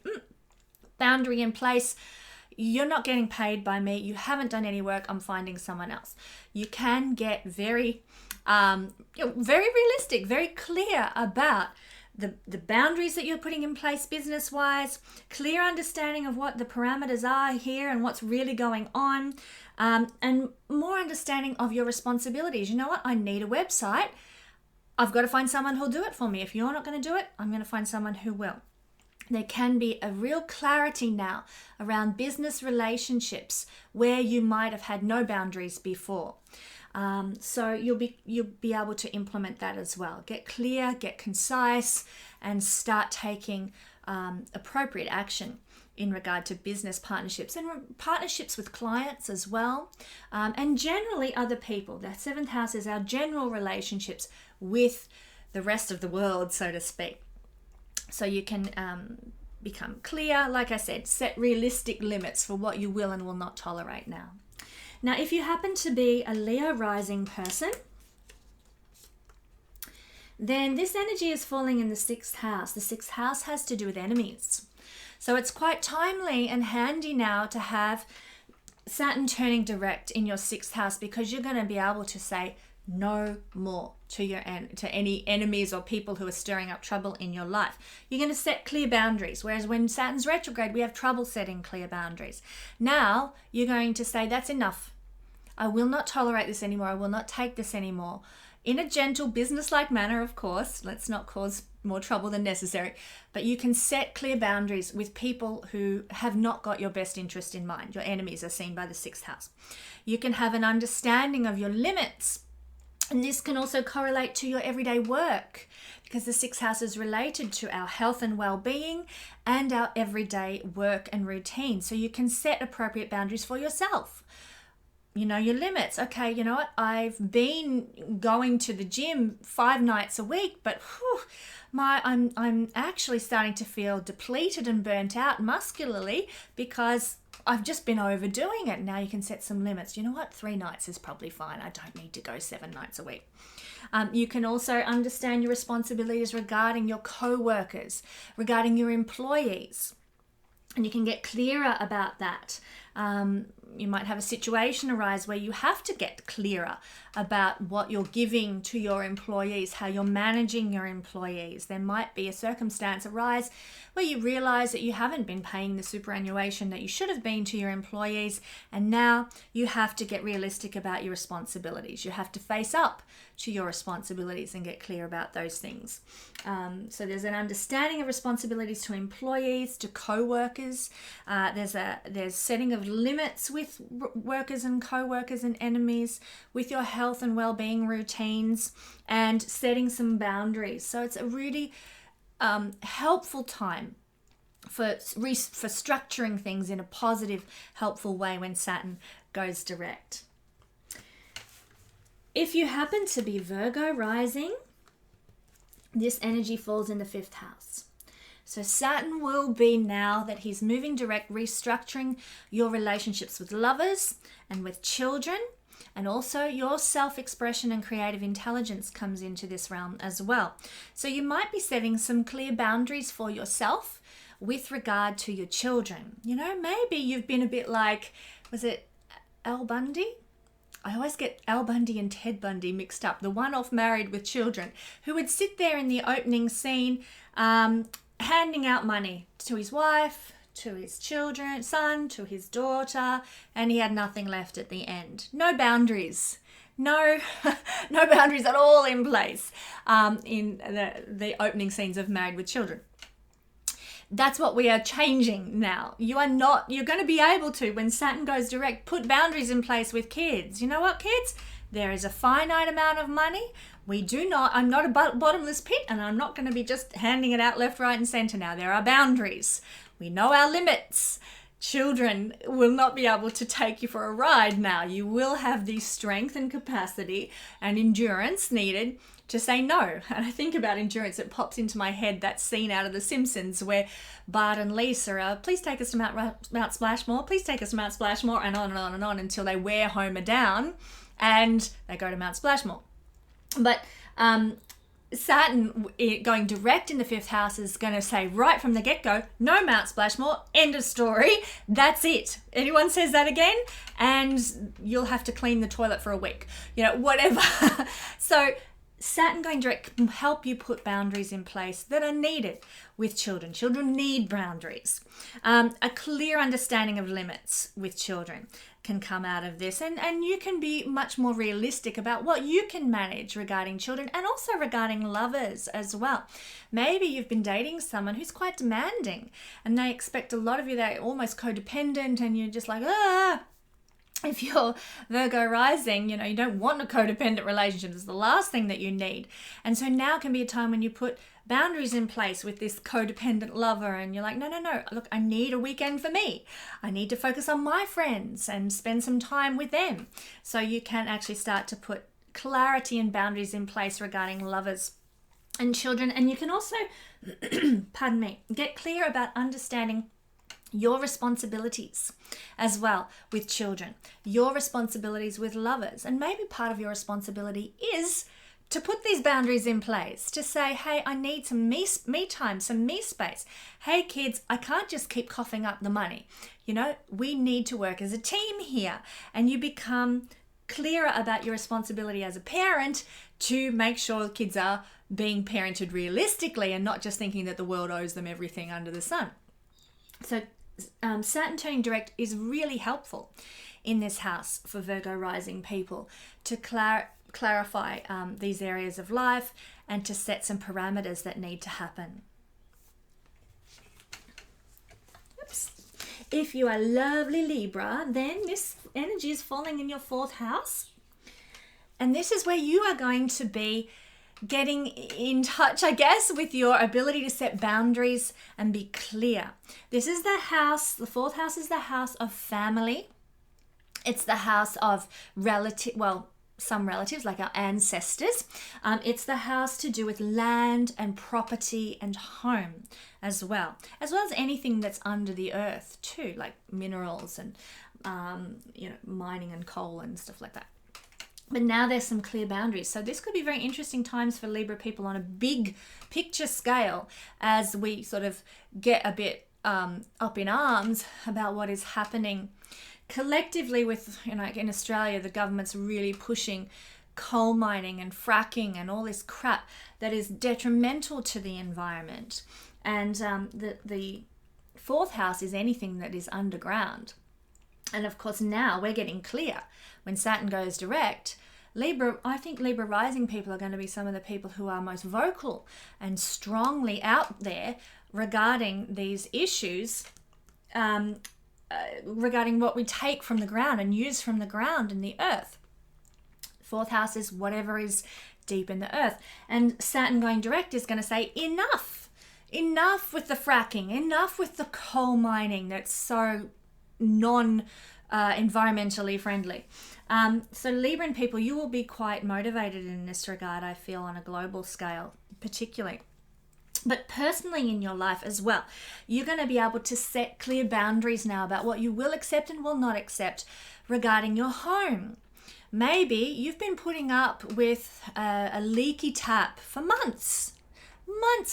boundary in place. You're not getting paid by me. You haven't done any work. I'm finding someone else. You can get very Very realistic, very clear about the boundaries that you're putting in place business-wise, clear understanding of what the parameters are here and what's really going on, and more understanding of your responsibilities. You know what? I need a website. I've got to find someone who'll do it for me. If you're not going to do it, I'm going to find someone who will. There can be a real clarity now around business relationships where you might have had no boundaries before. So you'll be able to implement that as well. Get clear, get concise, and start taking appropriate action in regard to business partnerships and partnerships with clients as well, and generally other people. The 7th house is our general relationships with the rest of the world, so to speak. So you can become clear, like I said, set realistic limits for what you will and will not tolerate now. Now, if you happen to be a Leo rising person, then this energy is falling in the 6th house. The 6th house has to do with enemies. So it's quite timely and handy now to have Saturn turning direct in your 6th house, because you're going to be able to say no more to any enemies or people who are stirring up trouble in your life. You're going to set clear boundaries, whereas when Saturn's retrograde, we have trouble setting clear boundaries. Now you're going to say, that's enough. I will not tolerate this anymore. I will not take this anymore. In a gentle, business-like manner, of course. Let's not cause more trouble than necessary. But you can set clear boundaries with people who have not got your best interest in mind. Your enemies are seen by the 6th house. You can have an understanding of your limits. And this can also correlate to your everyday work, because the 6th house is related to our health and well-being and our everyday work and routine. So you can set appropriate boundaries for yourself. You know your limits. Okay, you know what? I've been going to the gym 5 nights a week, but I'm actually starting to feel depleted and burnt out muscularly because I've just been overdoing it. Now you can set some limits. You know what? 3 nights is probably fine. I don't need to go 7 nights a week. You can also understand your responsibilities regarding your co-workers, regarding your employees, and you can get clearer about that. You might have a situation arise where you have to get clearer about what you're giving to your employees, how you're managing your employees. There might be a circumstance arise where you realize that you haven't been paying the superannuation that you should have been to your employees, and now you have to get realistic about your responsibilities. You have to face up to your responsibilities and get clear about those things. So there's an understanding of responsibilities to employees, to co-workers. There's setting of limits with workers and co-workers and enemies, with your health and well-being routines, and setting some boundaries. So it's a really helpful time for structuring things in a positive, helpful way when Saturn goes direct. If you happen to be Virgo rising, this energy falls in the 5th house. So Saturn will be, now that he's moving direct, restructuring your relationships with lovers and with children, and also your self-expression and creative intelligence comes into this realm as well. So you might be setting some clear boundaries for yourself with regard to your children. You know, maybe you've been a bit like, was it Al Bundy? I always get Al Bundy and Ted Bundy mixed up, the one off Married with Children, who would sit there in the opening scene handing out money to his wife, to his children, son, to his daughter, and he had nothing left at the end. No boundaries. No boundaries at all in place in the opening scenes of Married with Children. That's what we are changing now. You're going to be able to, when Saturn goes direct, put boundaries in place with kids. You know what, kids? There is a finite amount of money. I'm not a bottomless pit, and I'm not going to be just handing it out left, right, and center now. There are boundaries. We know our limits. Children will not be able to take you for a ride now. You will have the strength and capacity and endurance needed to say no. And I think about endurance, it pops into my head that scene out of The Simpsons where Bart and Lisa are, please take us to Mount Splashmore, please take us to Mount Splashmore, and on and on and on until they wear Homer down and they go to Mount Splashmore. But Saturn going direct in the 5th house is going to say right from the get-go, no Mount Splashmore, end of story, that's it. Anyone says that again and you'll have to clean the toilet for a week, whatever. So Saturn going direct can help you put boundaries in place that are needed with children. Children need boundaries. A clear understanding of limits with children can come out of this, and you can be much more realistic about what you can manage regarding children and also regarding lovers as well. Maybe you've been dating someone who's quite demanding and they expect a lot of you. They're almost codependent and you're just like, if you're Virgo rising, you don't want a codependent relationship. It's the last thing that you need. And so now can be a time when you put boundaries in place with this codependent lover and you're like, no, look, I need a weekend for me. I need to focus on my friends and spend some time with them. So you can actually start to put clarity and boundaries in place regarding lovers and children. And you can also, get clear about understanding your responsibilities as well with children, your responsibilities with lovers. And maybe part of your responsibility is to put these boundaries in place, to say, hey, I need some me time, some me space. Hey, kids, I can't just keep coughing up the money. We need to work as a team here. And you become clearer about your responsibility as a parent to make sure the kids are being parented realistically and not just thinking that the world owes them everything under the sun. So Saturn turning direct is really helpful in this house for Virgo rising people to clarify these areas of life and to set some parameters that need to happen. Oops. If you are lovely Libra, then this energy is falling in your 4th house. And this is where you are going to be getting in touch, I guess, with your ability to set boundaries and be clear. This is the house, the 4th house is the house of family. It's the house of some relatives like our ancestors. It's the house to do with land and property and home as well as anything that's under the earth too, like minerals and mining and coal and stuff like that. But now there's some clear boundaries. So this could be very interesting times for Libra people on a big picture scale as we sort of get a bit up in arms about what is happening collectively with, in Australia, the government's really pushing coal mining and fracking and all this crap that is detrimental to the environment. And the 4th house is anything that is underground. And of course, now we're getting clear. When Saturn goes direct, I think Libra rising people are going to be some of the people who are most vocal and strongly out there regarding these issues, regarding what we take from the ground and use from the ground and the earth. 4th house is whatever is deep in the earth. And Saturn going direct is going to say, enough with the fracking, enough with the coal mining that's so environmentally friendly. So Libran people, you will be quite motivated in this regard, I feel, on a global scale particularly. But personally in your life as well, you're going to be able to set clear boundaries now about what you will accept and will not accept regarding your home. Maybe you've been putting up with a leaky tap for months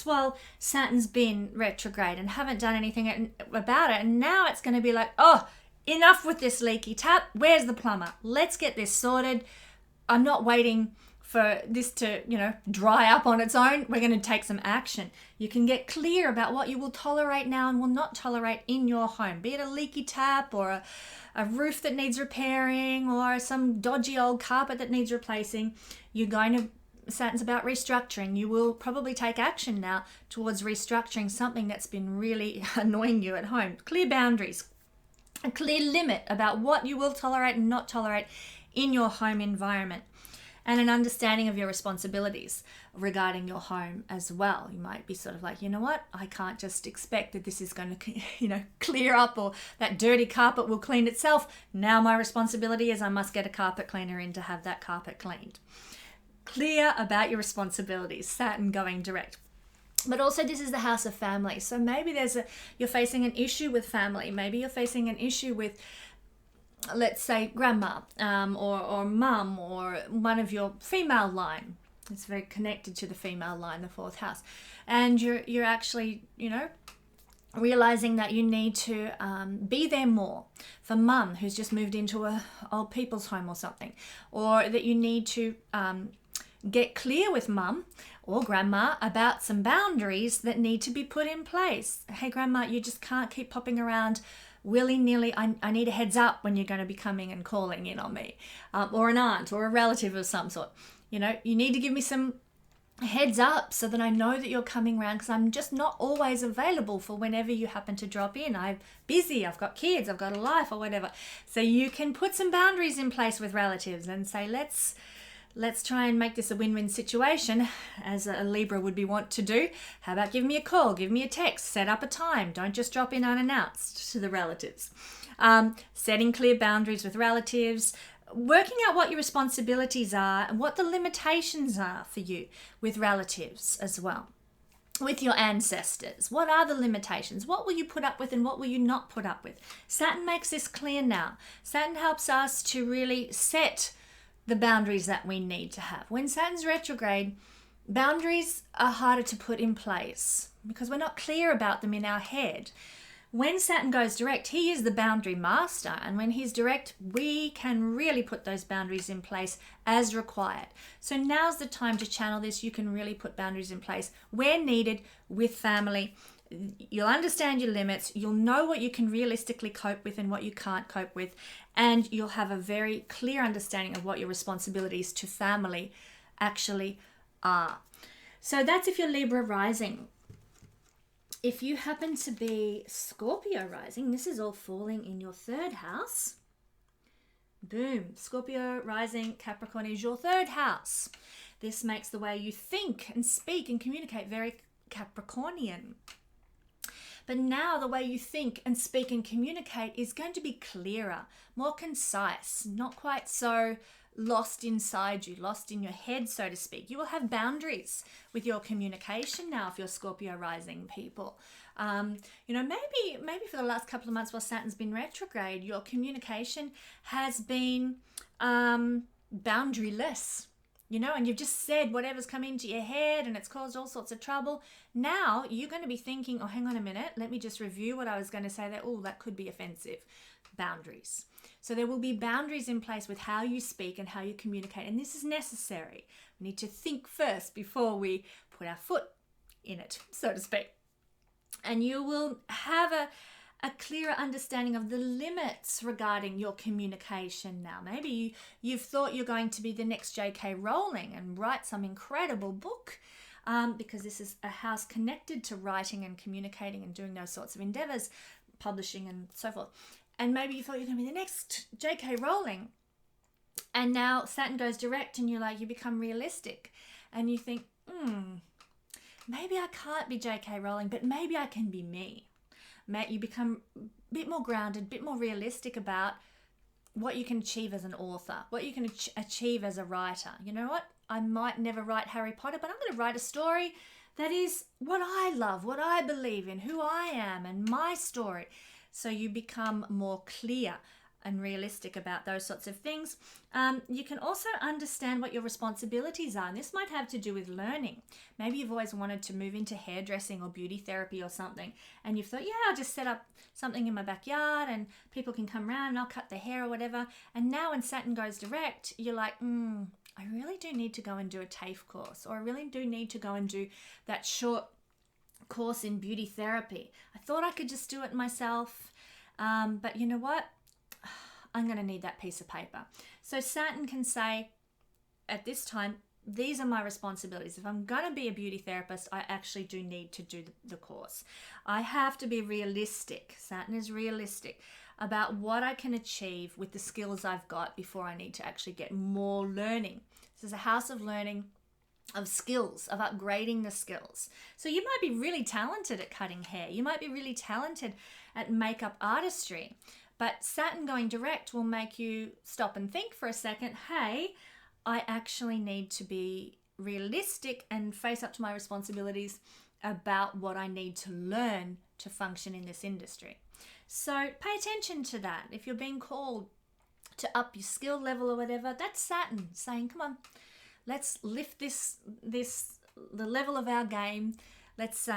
while Saturn's been retrograde and haven't done anything about it. And now it's going to be like, enough with this leaky tap. Where's the plumber? Let's get this sorted. I'm not waiting for this to, dry up on its own. We're going to take some action. You can get clear about what you will tolerate now and will not tolerate in your home, be it a leaky tap or a roof that needs repairing or some dodgy old carpet that needs replacing. Saturn's about restructuring. You will probably take action now towards restructuring something that's been really annoying you at home. Clear boundaries. A clear limit about what you will tolerate and not tolerate in your home environment, and an understanding of your responsibilities regarding your home as well. You might be sort of like, I can't just expect that this is going to, clear up, or that dirty carpet will clean itself. Now my responsibility is I must get a carpet cleaner in to have that carpet cleaned. Clear about your responsibilities, Saturn going direct. But also this is the house of family. So maybe you're facing an issue with family. Maybe you're facing an issue with, let's say, grandma or mum or one of your female line. It's very connected to the female line, the fourth house. And you're actually, realizing that you need to be there more for mum who's just moved into a old people's home or something, or that you need to get clear with mum or grandma about some boundaries that need to be put in place. Hey grandma, you just can't keep popping around willy-nilly. I need a heads up when you're going to be coming and calling in on me, or an aunt or a relative of some sort. You need to give me some heads up so that I know that you're coming around, because I'm just not always available for whenever you happen to drop in. I'm busy, I've got kids, I've got a life or whatever. So you can put some boundaries in place with relatives and say, let's try and make this a win-win situation, as a Libra would be want to do. How about give me a call, give me a text, set up a time. Don't just drop in unannounced to the relatives. Setting clear boundaries with relatives, working out what your responsibilities are and what the limitations are for you with relatives as well. With your ancestors, what are the limitations? What will you put up with and what will you not put up with? Saturn makes this clear now. Saturn helps us to really set the boundaries that we need to have. When Saturn's retrograde, boundaries are harder to put in place because we're not clear about them in our head. When Saturn goes direct, he is the boundary master, and when he's direct, we can really put those boundaries in place as required. So now's the time to channel this. You can really put boundaries in place where needed with family. You'll understand your limits, you'll know what you can realistically cope with and what you can't cope with, and you'll have a very clear understanding of what your responsibilities to family actually are. So that's if you're Libra rising. If you happen to be Scorpio rising, this is all falling in your third house. Boom. Scorpio rising, Capricorn is your third house. This makes the way you think and speak and communicate very Capricornian. But now the way you think and speak and communicate is going to be clearer, more concise, not quite so lost inside you, lost in your head, so to speak. You will have boundaries with your communication now if you're Scorpio rising people. Maybe for the last couple of months while Saturn's been retrograde, your communication has been boundaryless. And you've just said whatever's come into your head and it's caused all sorts of trouble. Now you're going to be thinking, oh, hang on a minute, let me just review what I was going to say there. Oh, that could be offensive. Boundaries. So there will be boundaries in place with how you speak and how you communicate. And this is necessary. We need to think first before we put our foot in it, so to speak. And you will have a clearer understanding of the limits regarding your communication now. Maybe you've thought you're going to be the next J.K. Rowling and write some incredible book, because this is a house connected to writing and communicating and doing those sorts of endeavors, publishing and so forth. And maybe you thought you're going to be the next J.K. Rowling, and now Saturn goes direct and you become realistic and you think, maybe I can't be J.K. Rowling, but maybe I can be me. You become a bit more grounded, a bit more realistic about what you can achieve as an author, what you can achieve as a writer. You know what? I might never write Harry Potter, but I'm going to write a story that is what I love, what I believe in, who I am, and my story. So you become more clear and realistic about those sorts of things. You can also understand what your responsibilities are. And this might have to do with learning. Maybe you've always wanted to move into hairdressing or beauty therapy or something. And you've thought, I'll just set up something in my backyard and people can come around and I'll cut their hair or whatever. And now when Saturn goes direct, you're like, I really do need to go and do a TAFE course, or I really do need to go and do that short course in beauty therapy. I thought I could just do it myself. But you know what? I'm going to need that piece of paper. So Saturn can say at this time, these are my responsibilities. If I'm going to be a beauty therapist, I actually do need to do the course. I have to be realistic. Saturn is realistic about what I can achieve with the skills I've got before I need to actually get more learning. This is a house of learning, of skills, of upgrading the skills. So you might be really talented at cutting hair. You might be really talented at makeup artistry. But Saturn going direct will make you stop and think for a second, hey, I actually need to be realistic and face up to my responsibilities about what I need to learn to function in this industry. So pay attention to that. If you're being called to up your skill level or whatever, that's Saturn saying, come on, let's lift the level of our game. Let's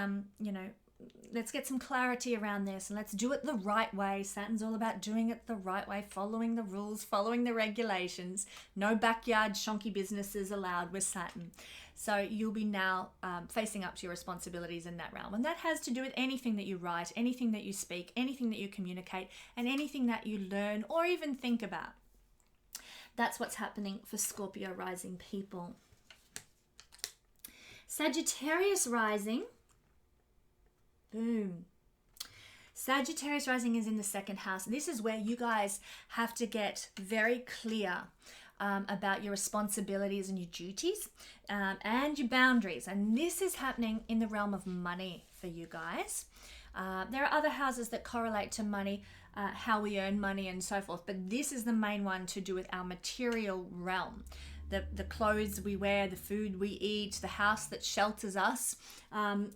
let's get some clarity around this, and let's do it the right way. Saturn's all about doing it the right way, following the rules, following the regulations. No backyard shonky businesses allowed with Saturn. So you'll be now facing up to your responsibilities in that realm. And that has to do with anything that you write, anything that you speak, anything that you communicate, and anything that you learn or even think about. That's what's happening for Scorpio rising people. Sagittarius rising. Boom. Sagittarius rising is in the second house. This is where you guys have to get very clear about your responsibilities and your duties and your boundaries. And this is happening in the realm of money for you guys. There are other houses that correlate to money, how we earn money and so forth. But this is the main one to do with our material realm. The clothes we wear, the food we eat, the house that shelters us,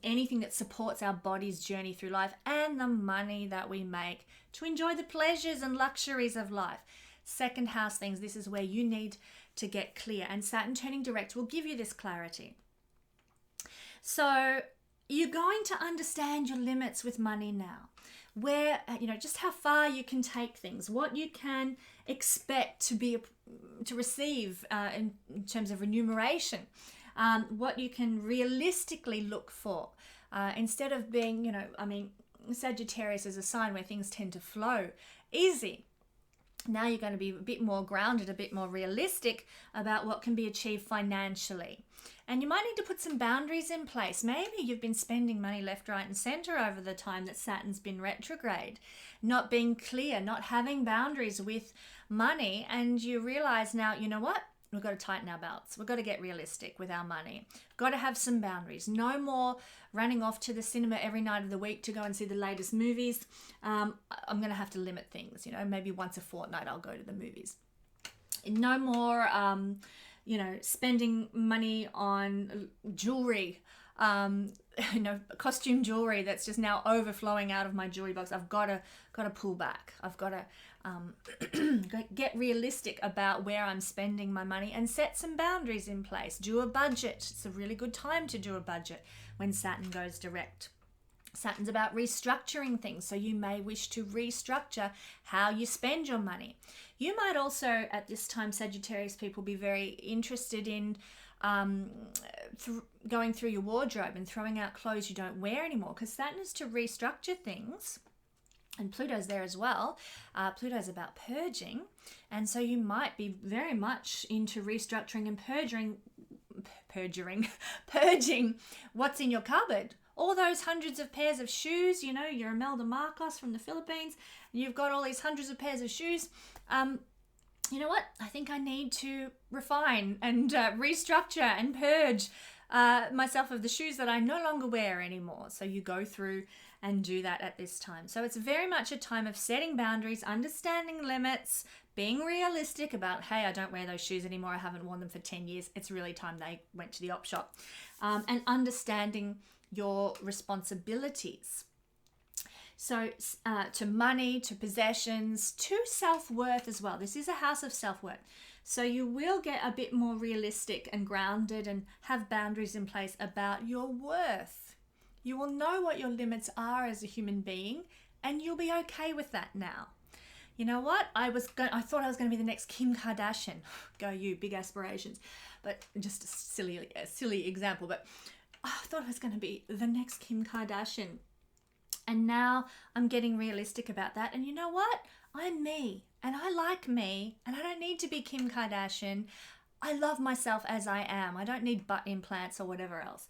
anything that supports our body's journey through life, and the money that we make to enjoy the pleasures and luxuries of life. Second house things, this is where you need to get clear. And Saturn turning direct will give you this clarity. So you're going to understand your limits with money now, where, just how far you can take things, what you can expect to receive in terms of remuneration, what you can realistically look for, instead of being, Sagittarius is a sign where things tend to flow easy. Now you're going to be a bit more grounded, a bit more realistic about what can be achieved financially. And you might need to put some boundaries in place. Maybe you've been spending money left, right, and center over the time that Saturn's been retrograde, not being clear, not having boundaries with money. And you realize now, you know what? We've got to tighten our belts. We've got to get realistic with our money. Got to have some boundaries. No more running off to the cinema every night of the week to go and see the latest movies. I'm going to have to limit things. Maybe once a fortnight I'll go to the movies. No more, spending money on jewelry, costume jewelry that's just now overflowing out of my jewelry box. I've got to pull back. I've got to get realistic about where I'm spending my money and set some boundaries in place. Do a budget. It's a really good time to do a budget when Saturn goes direct. Saturn's about restructuring things, so you may wish to restructure how you spend your money. You might also, at this time, Sagittarius people, be very interested in going through your wardrobe and throwing out clothes you don't wear anymore, because Saturn is to restructure things. And Pluto's there as well. Pluto's about purging. And so you might be very much into restructuring and purging what's in your cupboard. All those hundreds of pairs of shoes, you're Imelda Marcos from the Philippines, and you've got all these hundreds of pairs of shoes. You know what? I think I need to refine and restructure and purge myself of the shoes that I no longer wear anymore. So you go through and do that at this time. So it's very much a time of setting boundaries, understanding limits, being realistic about, hey, I don't wear those shoes anymore. I haven't worn them for 10 years. It's really time they went to the op shop. And understanding your responsibilities. So to money, to possessions, to self-worth as well. This is a house of self-worth. So you will get a bit more realistic and grounded and have boundaries in place about your worth. You will know what your limits are as a human being, and you'll be okay with that now. You know what? I thought I was going to be the next Kim Kardashian. Go you, big aspirations. But just a silly example. But I thought I was going to be the next Kim Kardashian. And now I'm getting realistic about that. And you know what? I'm me. And I like me. And I don't need to be Kim Kardashian. I love myself as I am. I don't need butt implants or whatever else.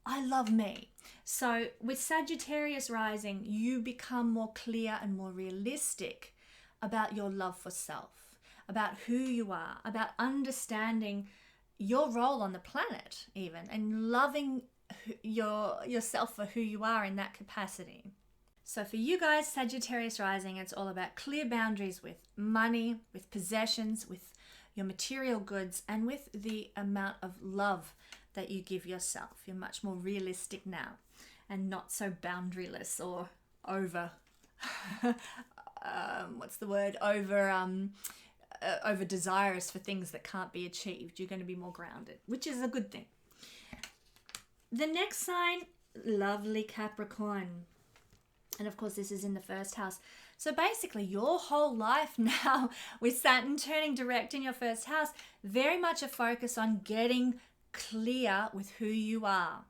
I love me. So with Sagittarius rising, you become more clear and more realistic about your love for self, about who you are, about understanding your role on the planet even, and loving yourself for who you are in that capacity. So for you guys, Sagittarius rising, it's all about clear boundaries with money, with possessions, with your material goods, and with the amount of love that you give yourself. You're much more realistic now and not so boundaryless or over over desirous for things that can't be achieved. You're going to be more grounded, which is a good thing. The next sign, lovely Capricorn. And of course, this is in the first house. So basically, your whole life now, with Saturn turning direct in your first house, very much a focus on getting clear with who you are,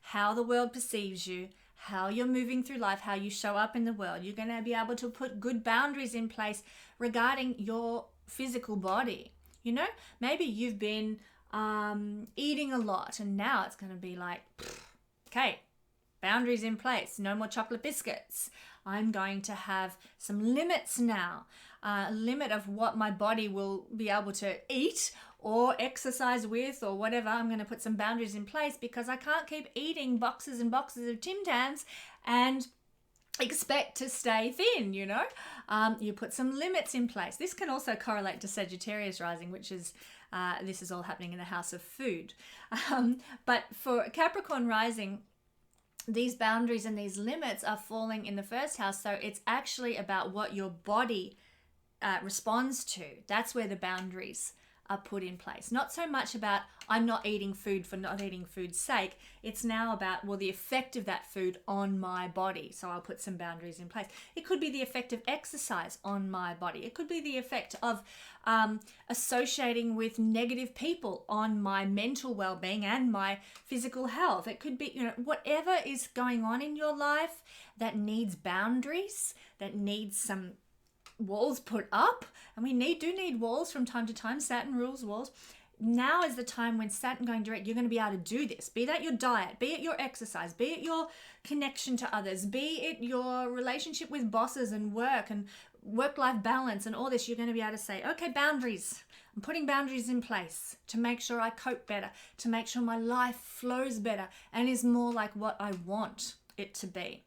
how the world perceives you, how you're moving through life, how you show up in the world. You're going to be able to put good boundaries in place regarding your physical body. You know, maybe you've been eating a lot, and now it's going to be like, okay, boundaries in place. No more chocolate biscuits. I'm going to have some limits now. Limit of what my body will be able to eat or exercise with or whatever. I'm going to put some boundaries in place because I can't keep eating boxes and boxes of Tim Tams and expect to stay thin, you know. You put some limits in place. This can also correlate to Sagittarius rising, which is, this is all happening in the house of food. But for Capricorn rising, these boundaries and these limits are falling in the first house. So it's actually about what your body responds to. That's where the boundaries are put in place. Not so much about I'm not eating food for not eating food's sake. It's now about, well, the effect of that food on my body. So I'll put some boundaries in place. It could be the effect of exercise on my body. It could be the effect of associating with negative people on my mental well-being and my physical health. It could be, you know, whatever is going on in your life that needs boundaries, that needs some walls put up, and we do need walls from time to time. Saturn rules walls. Now is the time when Saturn going direct, you're going to be able to do this. Be that your diet, be it your exercise, be it your connection to others, be it your relationship with bosses and work-life balance and all this. You're going to be able to say, okay, boundaries. I'm putting boundaries in place to make sure I cope better, to make sure my life flows better and is more like what I want it to be.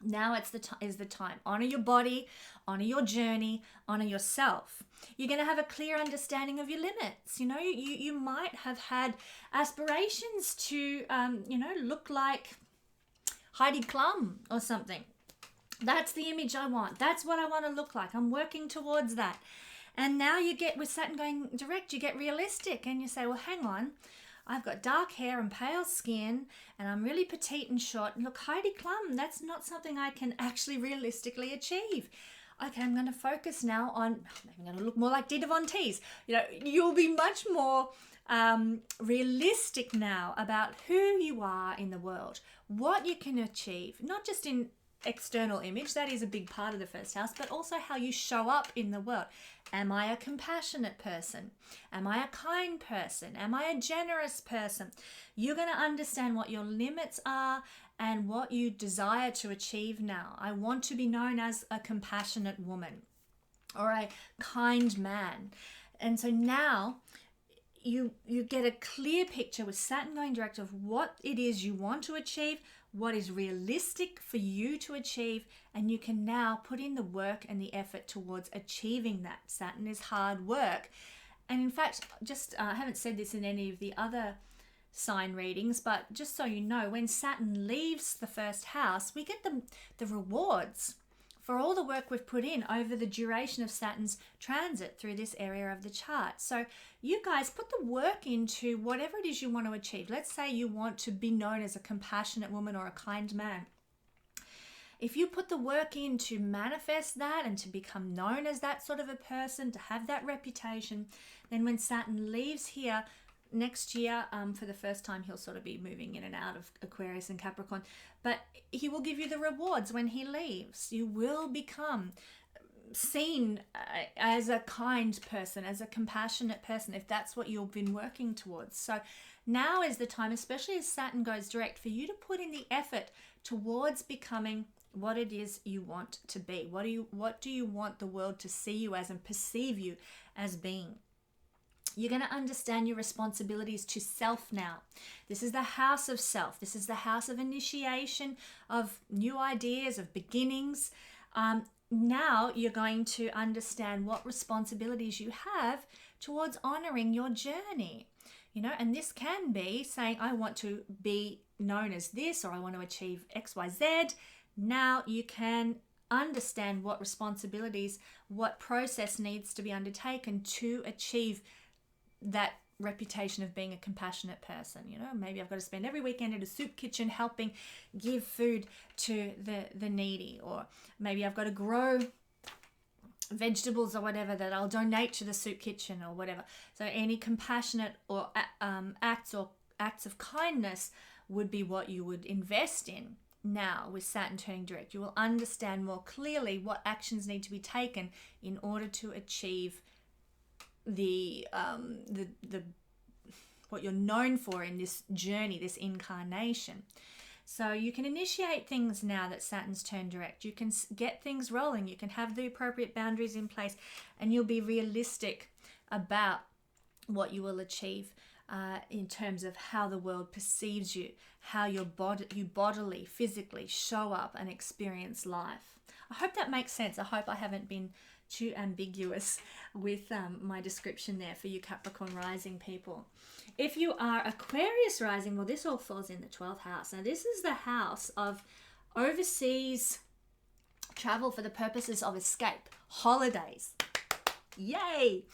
Now is the time. Honor your body, honor your journey, honor yourself. You're going to have a clear understanding of your limits. You know, you might have had aspirations to, look like Heidi Klum or something. That's the image I want. That's what I want to look like. I'm working towards that. And now you get, with Saturn going direct, you get realistic and you say, well, hang on. I've got dark hair and pale skin and I'm really petite and short. And look, Heidi Klum, that's not something I can actually realistically achieve. Okay, I'm going to focus now on, maybe I'm going to look more like Dita Von Teese. You know, you'll be much more realistic now about who you are in the world, what you can achieve, not just in external image, that is a big part of the first house, but also how you show up in the world. Am I a compassionate person? Am I a kind person? Am I a generous person? You're going to understand what your limits are and what you desire to achieve now. I want to be known as a compassionate woman or a kind man. And so now you get a clear picture with Saturn going direct of what it is you want to achieve, what is realistic for you to achieve, and you can now put in the work and the effort towards achieving that. Saturn is hard work. And in fact, just I haven't said this in any of the other sign readings, but just so you know, when Saturn leaves the first house, we get the rewards for all the work we've put in over the duration of Saturn's transit through this area of the chart. So you guys put the work into whatever it is you want to achieve. Let's say you want to be known as a compassionate woman or a kind man. If you put the work in to manifest that and to become known as that sort of a person, to have that reputation, then when Saturn leaves here next year, for the first time, he'll sort of be moving in and out of Aquarius and Capricorn, but he will give you the rewards when he leaves. You will become seen as a kind person, as a compassionate person, if that's what you've been working towards. So now is the time, especially as Saturn goes direct, for you to put in the effort towards becoming what it is you want to be. What do you want the world to see you as and perceive you as being? You're going to understand your responsibilities to self now. This is the house of self. This is the house of initiation, of new ideas, of beginnings. Now you're going to understand what responsibilities you have towards honoring your journey. You know, and this can be saying, I want to be known as this, or I want to achieve X, Y, Z. Now you can understand what responsibilities, what process needs to be undertaken to achieve that reputation of being a compassionate person. You know, maybe I've got to spend every weekend at a soup kitchen helping give food to the needy, or maybe I've got to grow vegetables or whatever that I'll donate to the soup kitchen or whatever. So any compassionate or acts of kindness would be what you would invest in. Now with Saturn turning direct, you will understand more clearly what actions need to be taken in order to achieve the what you're known for in this journey, this incarnation. So you can initiate things now that Saturn's turned direct. You can get things rolling. You can have the appropriate boundaries in place, and you'll be realistic about what you will achieve in terms of how the world perceives you, how you bodily, physically show up and experience life. I hope that makes sense. I hope I haven't been too ambiguous with my description there for you Capricorn rising people. If you are Aquarius rising, well, this all falls in the 12th house. Now, this is the house of overseas travel for the purposes of escape, holidays. Yay!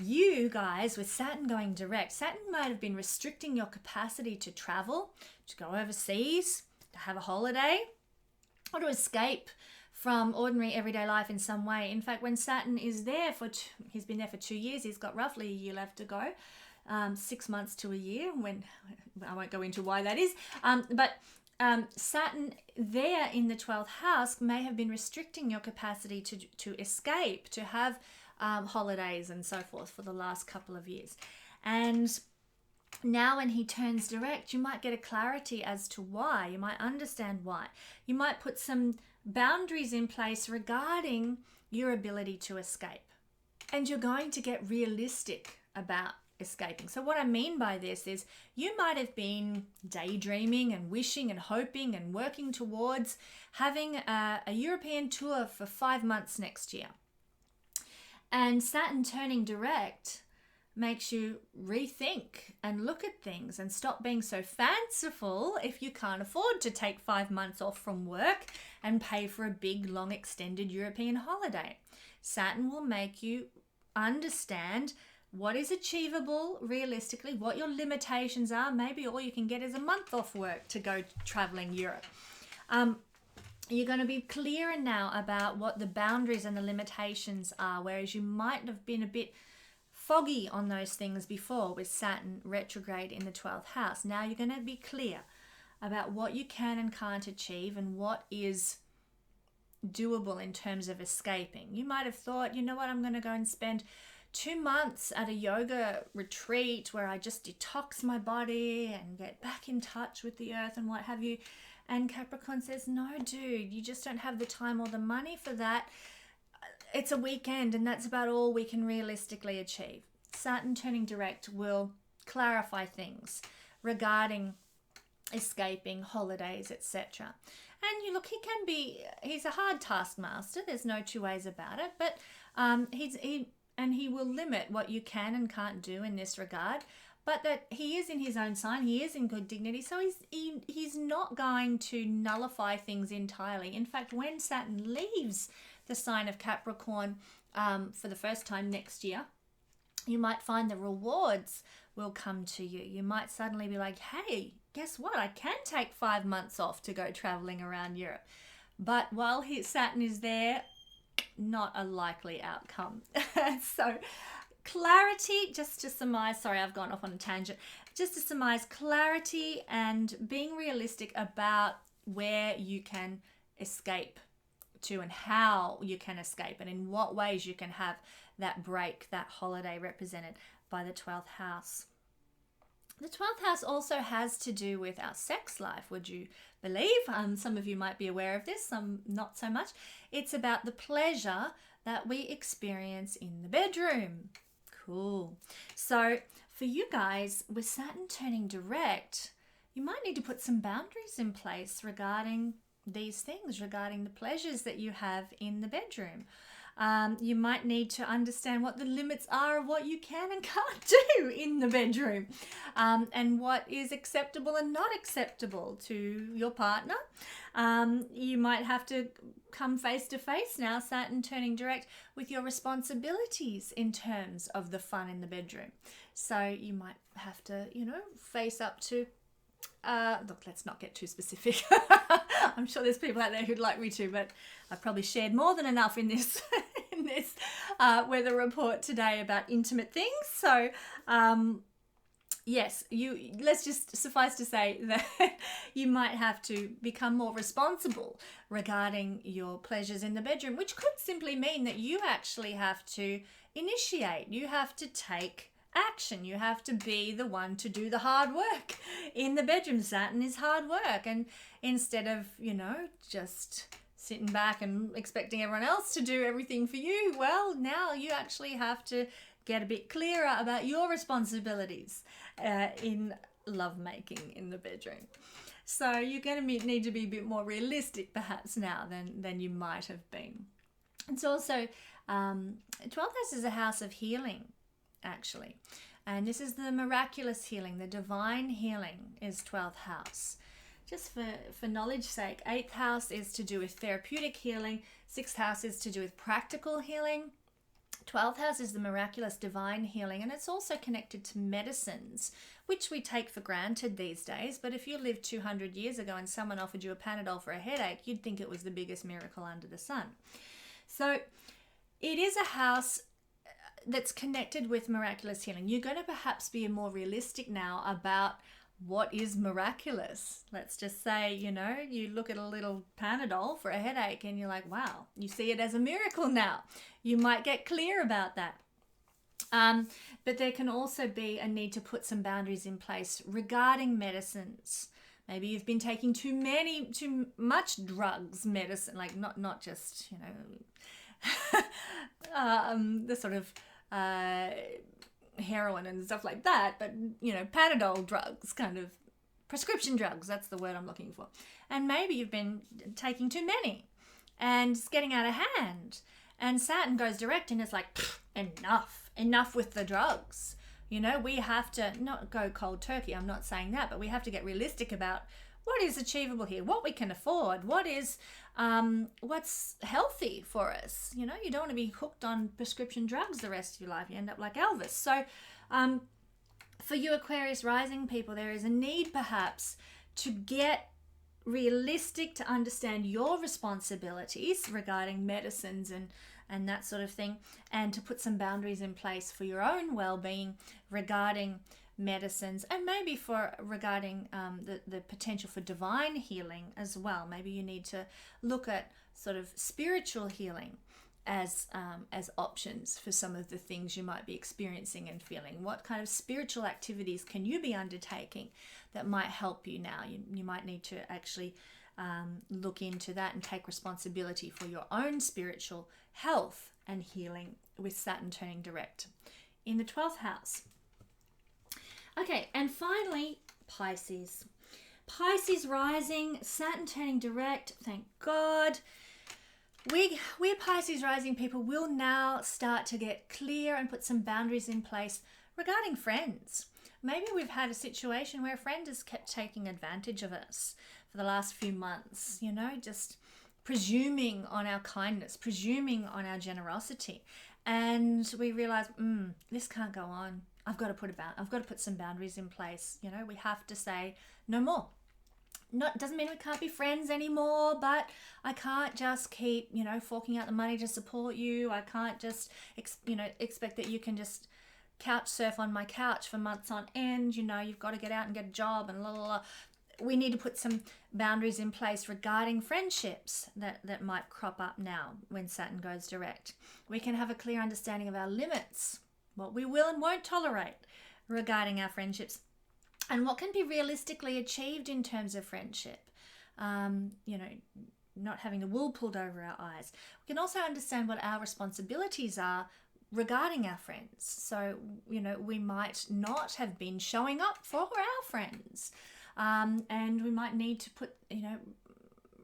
You guys, with Saturn going direct, Saturn might have been restricting your capacity to travel, to go overseas, to have a holiday, or to escape from ordinary everyday life in some way. In fact, when Saturn is there he's been there for 2 years, he's got roughly a year left to go, 6 months to a year, when I won't go into why that is, but Saturn there in the 12th house may have been restricting your capacity to escape, to have holidays and so forth for the last couple of years. And now when he turns direct, you might get a clarity as to why. You might understand why. You might put some boundaries in place regarding your ability to escape. And you're going to get realistic about escaping. So what I mean by this is you might have been daydreaming and wishing and hoping and working towards having a European tour for 5 months next year. And Saturn turning direct makes you rethink and look at things and stop being so fanciful if you can't afford to take 5 months off from work and pay for a big, long, extended European holiday. Saturn will make you understand what is achievable realistically, what your limitations are. Maybe all you can get is a month off work to go traveling Europe. You're going to be clearer now about what the boundaries and the limitations are, whereas you might have been a bit foggy on those things before with Saturn retrograde in the 12th house. Now you're going to be clear about what you can and can't achieve and what is doable in terms of escaping. You might have thought, you know what, I'm going to go and spend 2 months at a yoga retreat where I just detox my body and get back in touch with the earth and what have you. And Capricorn says, no, dude, you just don't have the time or the money for that. It's a weekend and that's about all we can realistically achieve. Saturn turning direct will clarify things regarding escaping, holidays, etc. And you look, he's a hard taskmaster. There's no two ways about it, but he will limit what you can and can't do in this regard. But that he is in his own sign, he is in good dignity, so he's not going to nullify things entirely. In fact, when Saturn leaves the sign of Capricorn for the first time next year, you might find the rewards will come to you. You might suddenly be like, hey, guess what? I can take 5 months off to go traveling around Europe. But while Saturn is there, not a likely outcome. So clarity, just to surmise, sorry, I've gone off on a tangent, just to surmise, clarity and being realistic about where you can escape to and how you can escape and in what ways you can have that break, that holiday represented by the 12th house. The 12th house also has to do with our sex life, would you believe? Some of you might be aware of this, some not so much. It's about the pleasure that we experience in the bedroom. Cool. So for you guys, with Saturn turning direct, you might need to put some boundaries in place regarding these things, regarding the pleasures that you have in the bedroom. You might need to understand what the limits are of what you can and can't do in the bedroom, and what is acceptable and not acceptable to your partner. You might have to come face to face now, Saturn turning direct, with your responsibilities in terms of the fun in the bedroom. So you might have to, face up to look, let's not get too specific. I'm sure there's people out there who'd like me to, but I've probably shared more than enough in this weather report today about intimate things. So yes, let's just suffice to say that you might have to become more responsible regarding your pleasures in the bedroom, which could simply mean that you actually have to initiate. You have to take action. You have to be the one to do the hard work in the bedroom. Saturn is hard work, and instead of just sitting back and expecting everyone else to do everything for you, well, now you actually have to get a bit clearer about your responsibilities in lovemaking in the bedroom. So you're going to need to be a bit more realistic perhaps now than you might have been. It's also 12th house is a house of healing, actually, and this is the miraculous healing, the divine healing is 12th house. Just for knowledge sake, 8th house is to do with therapeutic healing, 6th house is to do with practical healing, 12th house is the miraculous divine healing, and it's also connected to medicines, which we take for granted these days. But if you lived 200 years ago and someone offered you a Panadol for a headache, you'd think it was the biggest miracle under the sun. So it is a house that's connected with miraculous healing. You're going to perhaps be more realistic now about what is miraculous. Let's just say, you look at a little Panadol for a headache and you're like, wow, you see it as a miracle now. You might get clear about that. But there can also be a need to put some boundaries in place regarding medicines. Maybe you've been taking too much drugs, medicine, like not just, the sort of heroin and stuff like that, but Panadol drugs, kind of prescription drugs, that's the word I'm looking for. And maybe you've been taking too many and it's getting out of hand, and Saturn goes direct and it's like, enough with the drugs. We have to not go cold turkey, I'm not saying that, but we have to get realistic about what is achievable here, what we can afford, what is what's healthy for us. You don't want to be hooked on prescription drugs the rest of your life. You end up like Elvis. So for you Aquarius rising people, there is a need perhaps to get realistic, to understand your responsibilities regarding medicines and that sort of thing, and to put some boundaries in place for your own well-being regarding medicines, and maybe regarding the potential for divine healing as well. Maybe you need to look at sort of spiritual healing as options for some of the things you might be experiencing and feeling. What kind of spiritual activities can you be undertaking that might help you now? You might need to actually look into that and take responsibility for your own spiritual health and healing with Saturn turning direct in the 12th house. Okay, and finally, Pisces. Pisces rising, Saturn turning direct, thank God. We Pisces rising people will now start to get clear and put some boundaries in place regarding friends. Maybe we've had a situation where a friend has kept taking advantage of us for the last few months, just presuming on our kindness, presuming on our generosity. And we realize, this can't go on. I've got to put some boundaries in place. We have to say no more. Doesn't mean we can't be friends anymore, but I can't just keep, forking out the money to support you. I can't just, expect that you can just couch surf on my couch for months on end. You've got to get out and get a job and la la la. We need to put some boundaries in place regarding friendships that might crop up now when Saturn goes direct. We can have a clear understanding of our limits, what we will and won't tolerate regarding our friendships, and what can be realistically achieved in terms of friendship. Not having the wool pulled over our eyes. We can also understand what our responsibilities are regarding our friends. So, we might not have been showing up for our friends. And we might need to put,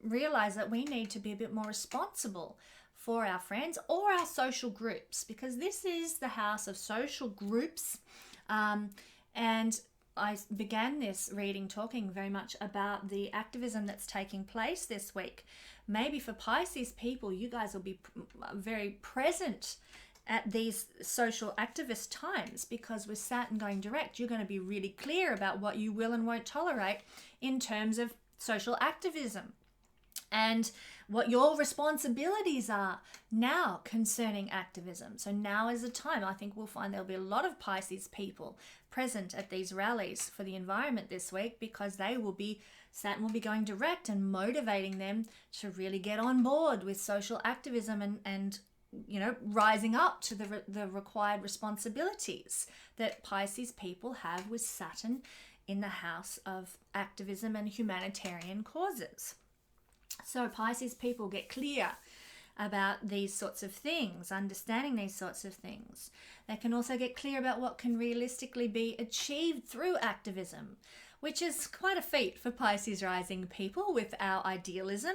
realize that we need to be a bit more responsible for our friends or our social groups, because this is the house of social groups. And I began this reading talking very much about the activism that's taking place this week. Maybe for Pisces people, you guys will be very present at these social activist times, because with Saturn going direct, you're going to be really clear about what you will and won't tolerate in terms of social activism, and what your responsibilities are now concerning activism. So now is the time. I think we'll find there'll be a lot of Pisces people present at these rallies for the environment this week, because Saturn will be going direct and motivating them to really get on board with social activism and rising up to the required responsibilities that Pisces people have with Saturn in the house of activism and humanitarian causes. So Pisces people get clear about these sorts of things, understanding these sorts of things. They can also get clear about what can realistically be achieved through activism, which is quite a feat for Pisces rising people with our idealism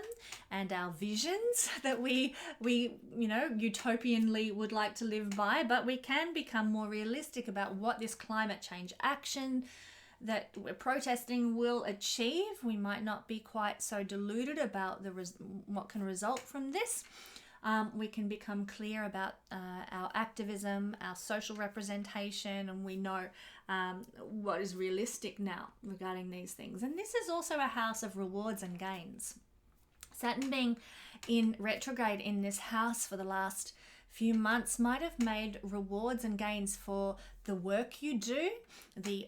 and our visions that we utopianly would like to live by, but we can become more realistic about what this climate change action that we're protesting will achieve. We might not be quite so deluded about what can result from this. We can become clear about our activism, our social representation, and we know what is realistic now regarding these things. And this is also a house of rewards and gains. Saturn being in retrograde in this house for the last few months might have made rewards and gains for the work you do, the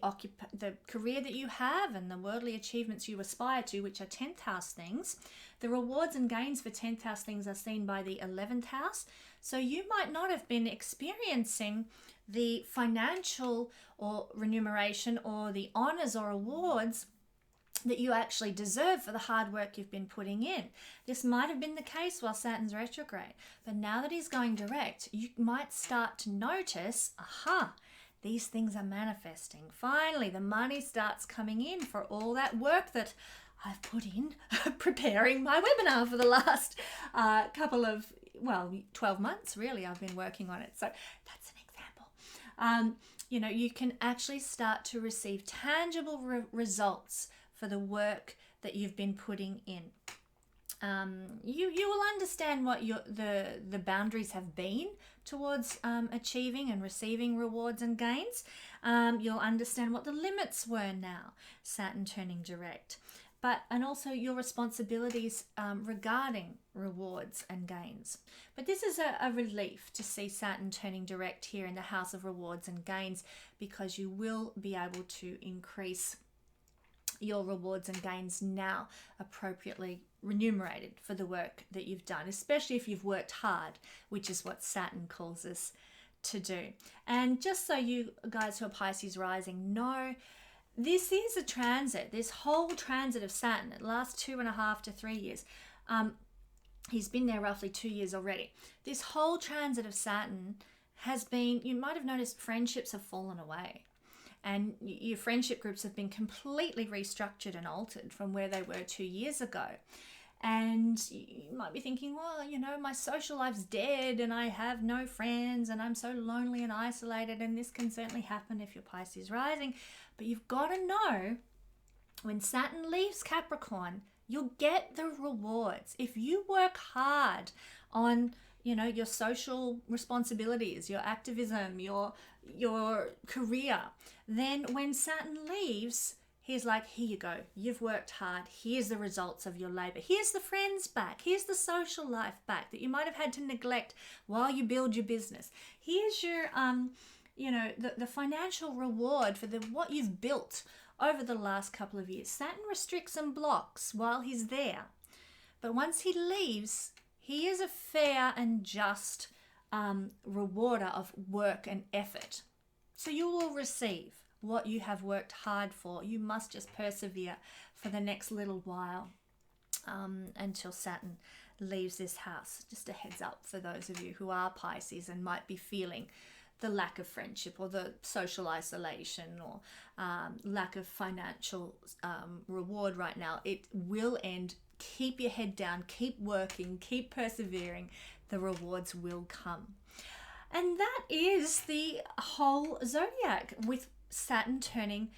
career that you have, and the worldly achievements you aspire to, which are 10th house things. The rewards and gains for 10th house things are seen by the 11th house. So you might not have been experiencing the financial or remuneration or the honors or awards that you actually deserve for the hard work you've been putting in. This might have been the case while Saturn's retrograde, but now that he's going direct, you might start to notice, these things are manifesting. Finally, the money starts coming in for all that work that I've put in preparing my webinar for the last 12 months, really, I've been working on it. So that's an example. You can actually start to receive tangible results for the work that you've been putting in. You will understand what the boundaries have been towards achieving and receiving rewards and gains. You'll understand what the limits were now, Saturn turning direct. And also your responsibilities regarding rewards and gains. But this is a relief to see Saturn turning direct here in the house of rewards and gains, because you will be able to increase your rewards and gains now appropriately remunerated for the work that you've done, especially if you've worked hard, which is what Saturn calls us to do. And just so you guys who are Pisces rising know, this is a transit. This whole transit of Saturn, it lasts 2.5 to 3 years. He's been there roughly 2 years already. This whole transit of Saturn has been, you might have noticed friendships have fallen away. And your friendship groups have been completely restructured and altered from where they were 2 years ago. And you might be thinking, well, my social life's dead and I have no friends and I'm so lonely and isolated, and this can certainly happen if you're Pisces rising. But you've got to know, when Saturn leaves Capricorn, you'll get the rewards. If you work hard on your social responsibilities, your activism, your career, then when Saturn leaves, he's like, here you go. You've worked hard. Here's the results of your labor. Here's the friends back. Here's the social life back that you might have had to neglect while you build your business. Here's your, the financial reward for what you've built over the last couple of years. Saturn restricts and blocks while he's there. But once he leaves, he is a fair and just rewarder of work and effort. So you will receive what you have worked hard for. You must just persevere for the next little while until Saturn leaves this house. Just a heads up for those of you who are Pisces and might be feeling the lack of friendship or the social isolation or lack of financial reward right now. It will end keep your head down, keep working, keep persevering. The rewards will come. And that is the whole zodiac, with Saturn turning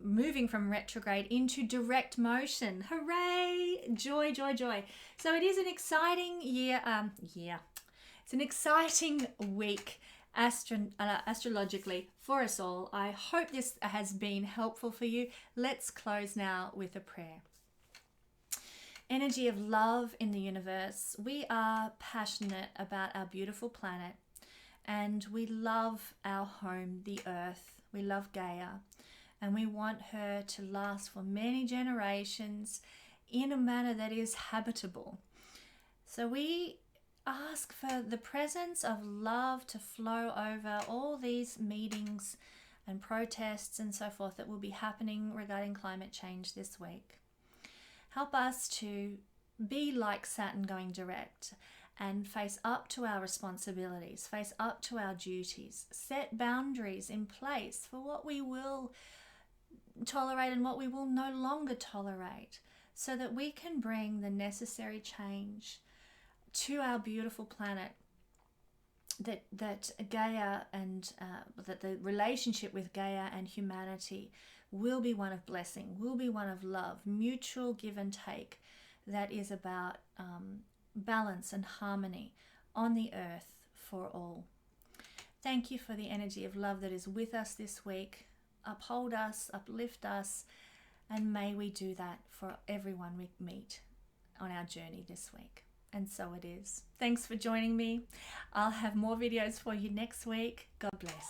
moving from retrograde into direct motion. Hooray! Joy, joy, joy. So it is an exciting It's an exciting week astrologically for us all. I hope this has been helpful for you. Let's close now with a prayer. Energy of love in the universe. We are passionate about our beautiful planet, and we love our home, the earth. We love Gaia, and we want her to last for many generations in a manner that is habitable. So we ask for the presence of love to flow over all these meetings and protests and so forth that will be happening regarding climate change this week. Help us to be like Saturn going direct and face up to our responsibilities, face up to our duties, set boundaries in place for what we will tolerate and what we will no longer tolerate, so that we can bring the necessary change to our beautiful planet, that Gaia and that the relationship with Gaia and humanity will be one of blessing, will be one of love, mutual give and take, that is about balance and harmony on the earth for all. Thank you for the energy of love that is with us this week. Uphold us, uplift us, and may we do that for everyone we meet on our journey this week. And so it is. Thanks for joining me. I'll have more videos for you next week. God bless.